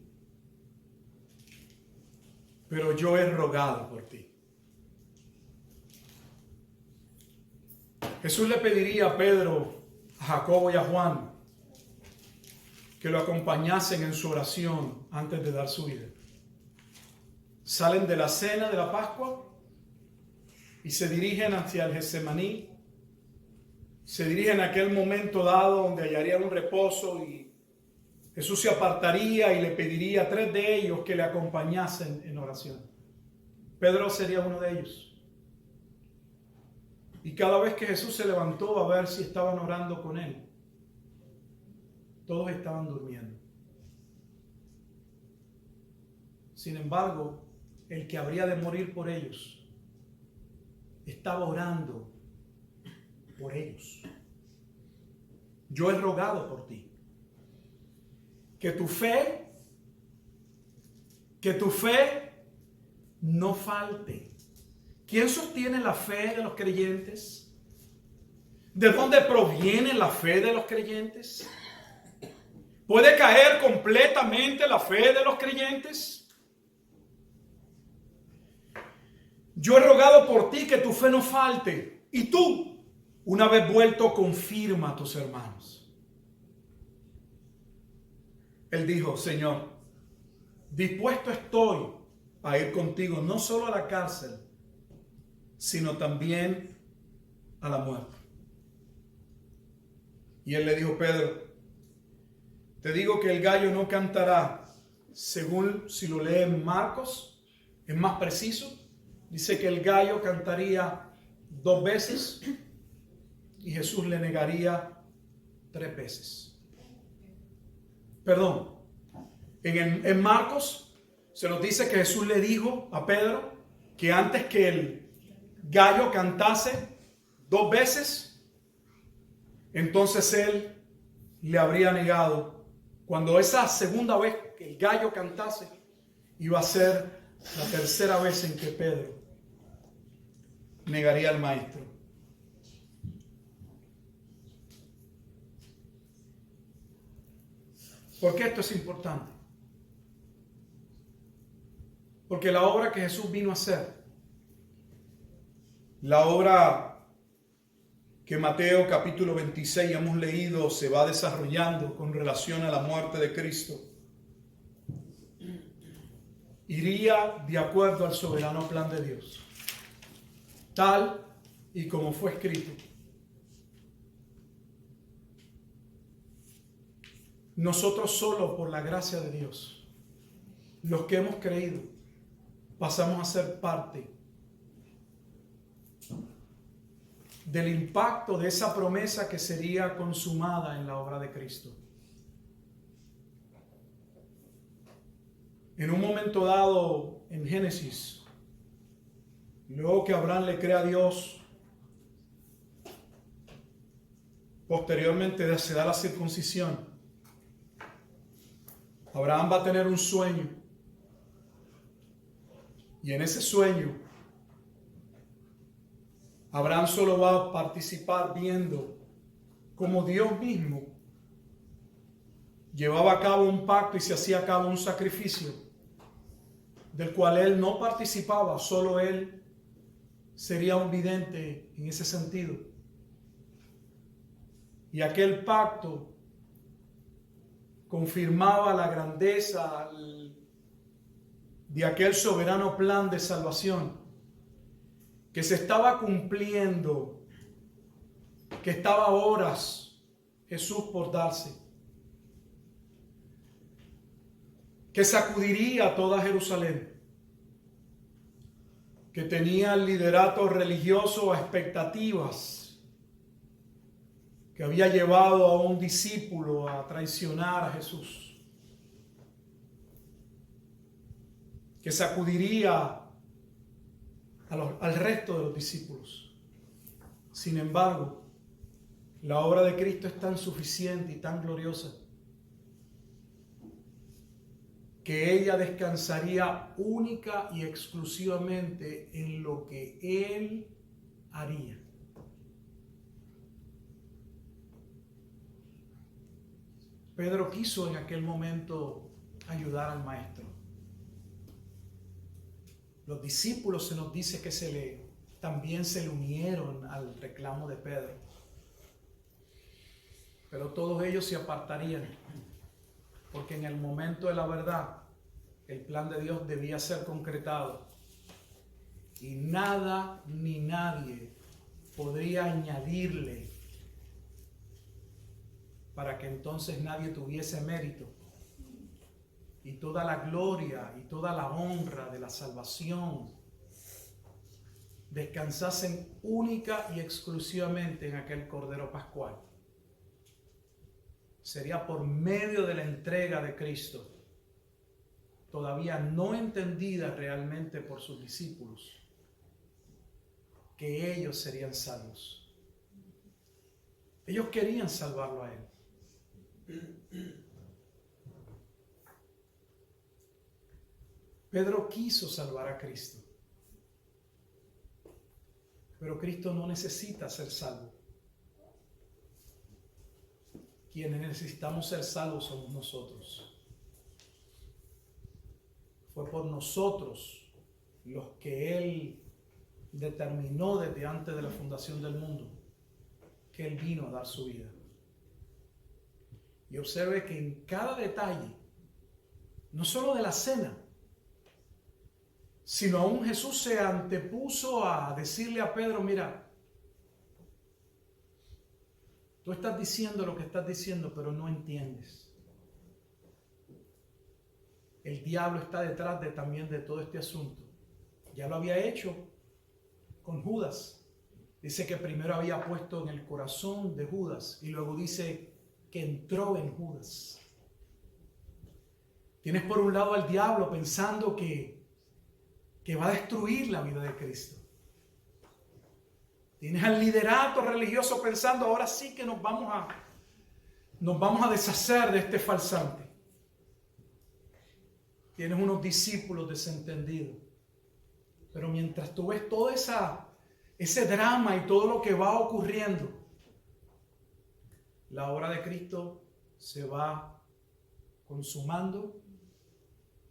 S2: Pero yo he rogado por ti. Jesús le pediría a Pedro, a Jacobo y a Juan que lo acompañasen en su oración antes de dar su vida. Salen de la cena de la Pascua y se dirigen hacia el Getsemaní. Se dirigen a aquel momento dado donde hallarían un reposo y Jesús se apartaría y le pediría a 3 de ellos que le acompañasen en oración. Pedro sería uno de ellos. Y cada vez que Jesús se levantó a ver si estaban orando con él, todos estaban durmiendo. Sin embargo, el que habría de morir por ellos estaba orando por ellos. Yo he rogado por ti. Que tu fe no falte. ¿Quién sostiene la fe de los creyentes? ¿De dónde proviene la fe de los creyentes? ¿Puede caer completamente la fe de los creyentes? Yo he rogado por ti que tu fe no falte. Y tú, una vez vuelto, confirma a tus hermanos. Él dijo: Señor, dispuesto estoy a ir contigo, no solo a la cárcel, sino también a la muerte. Y él le dijo: Pedro, te digo que el gallo no cantará, según si lo lee en Marcos, es más preciso. Dice que el gallo cantaría 2 veces y Jesús le negaría 3 veces. Perdón, en Marcos se nos dice que Jesús le dijo a Pedro que antes que el gallo cantase 2 veces, entonces él le habría negado. Cuando esa segunda vez que el gallo cantase, iba a ser la tercera vez en que Pedro negaría al maestro. ¿Por qué esto es importante? Porque la obra que Jesús vino a hacer, la obra que Mateo capítulo 26 hemos leído, se va desarrollando con relación a la muerte de Cristo, iría de acuerdo al soberano plan de Dios, tal y como fue escrito. Nosotros solo por la gracia de Dios, los que hemos creído, pasamos a ser parte del impacto de esa promesa que sería consumada en la obra de Cristo. En un momento dado en Génesis, luego que Abraham le cree a Dios, Posteriormente se da la circuncisión. Abraham va a tener un sueño. Y en ese sueño, Abraham solo va a participar viendo cómo Dios mismo llevaba a cabo un pacto y se hacía a cabo un sacrificio del cual él no participaba, solo él sería un vidente en ese sentido. Y aquel pacto confirmaba la grandeza de aquel soberano plan de salvación que se estaba cumpliendo, que estaba a horas Jesús por darse, que sacudiría a toda Jerusalén, que tenía el liderato religioso a expectativas, que había llevado a un discípulo a traicionar a Jesús, que sacudiría al resto de los discípulos. Sin embargo, la obra de Cristo es tan suficiente y tan gloriosa que ella descansaría única y exclusivamente en lo que Él haría. Pedro quiso en aquel momento ayudar al maestro. Los discípulos se nos dice que también se le unieron al reclamo de Pedro. Pero todos ellos se apartarían, porque en el momento de la verdad, el plan de Dios debía ser concretado. Y nada ni nadie podría añadirle para que entonces nadie tuviese mérito. Y toda la gloria y toda la honra de la salvación descansasen única y exclusivamente en aquel Cordero Pascual. Sería por medio de la entrega de Cristo, todavía no entendida realmente por sus discípulos, que ellos serían salvos. Ellos querían salvarlo a Él. Pedro quiso salvar a Cristo, pero Cristo no necesita ser salvo. Quienes necesitamos ser salvos somos nosotros. Fue por nosotros los que Él determinó desde antes de la fundación del mundo que Él vino a dar su vida. Y observe que en cada detalle, no solo de la cena, sino aún Jesús se antepuso a decirle a Pedro: mira, tú estás diciendo lo que estás diciendo, pero no entiendes. El diablo está detrás también de todo este asunto. Ya lo había hecho con Judas. Dice que primero había puesto en el corazón de Judas y luego dice que entró en Judas. Tienes por un lado al diablo pensando que va a destruir la vida de Cristo. Tienes al liderato religioso pensando: ahora sí que nos vamos a deshacer de este falsante. Tienes unos discípulos desentendidos. Pero mientras tú ves todo ese drama y todo lo que va ocurriendo, la obra de Cristo se va consumando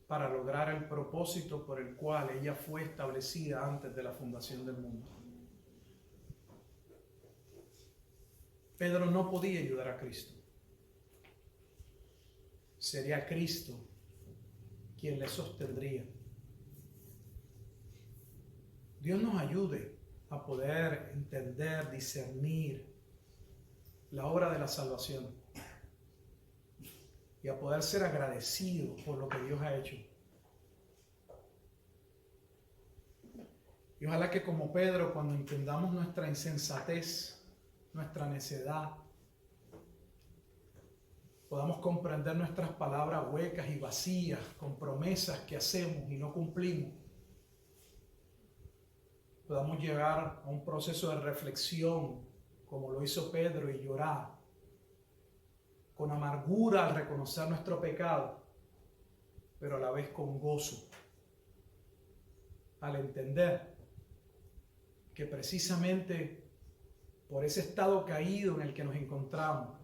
S2: para lograr el propósito por el cual ella fue establecida antes de la fundación del mundo. Pedro no podía ayudar a Cristo. Sería Cristo quien le sostendría. Dios nos ayude a poder entender, discernir la obra de la salvación y a poder ser agradecidos por lo que Dios ha hecho. Y ojalá que como Pedro, cuando entendamos nuestra insensatez, nuestra necedad, podamos comprender nuestras palabras huecas y vacías, con promesas que hacemos y no cumplimos. Podamos llegar a un proceso de reflexión
S3: como lo hizo Pedro, y llorar con amargura al reconocer nuestro pecado, pero a la vez con gozo al entender que precisamente por ese estado caído en el que nos encontramos,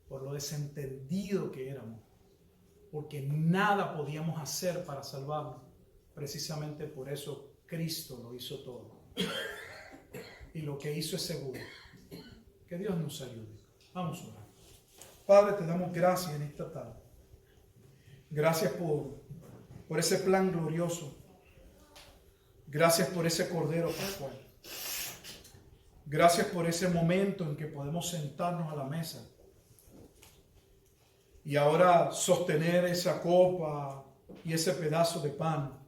S3: por lo desentendido que éramos, porque nada podíamos hacer para salvarnos, precisamente por eso Cristo lo hizo todo. Y lo que hizo es seguro. Que Dios nos ayude. Vamos a orar. Padre, te damos gracias en esta tarde. Gracias por ese plan glorioso. Gracias por ese Cordero Pascual. Gracias por ese momento en que podemos sentarnos a la mesa y ahora sostener esa copa y ese pedazo de pan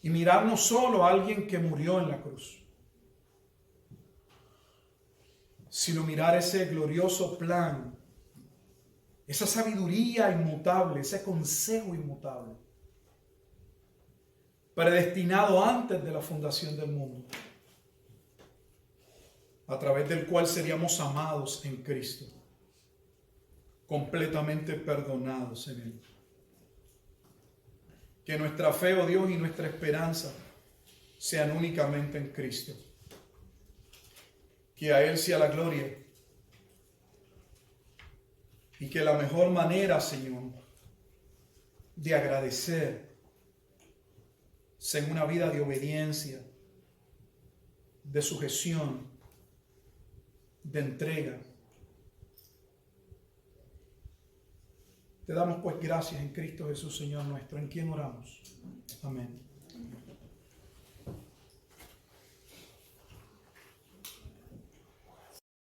S3: y mirar no solo a alguien que murió en la cruz, sino mirar ese glorioso plan, esa sabiduría inmutable, ese consejo inmutable, predestinado antes de la fundación del mundo, a través del cual seríamos amados en Cristo, completamente perdonados en Él. Que nuestra fe, oh Dios, y nuestra esperanza sean únicamente en Cristo. Que a Él sea la gloria. Y que la mejor manera, Señor, de agradecer sea en una vida de obediencia, de sujeción, de entrega. Te damos pues gracias en Cristo Jesús, Señor nuestro, en quien oramos. Amén.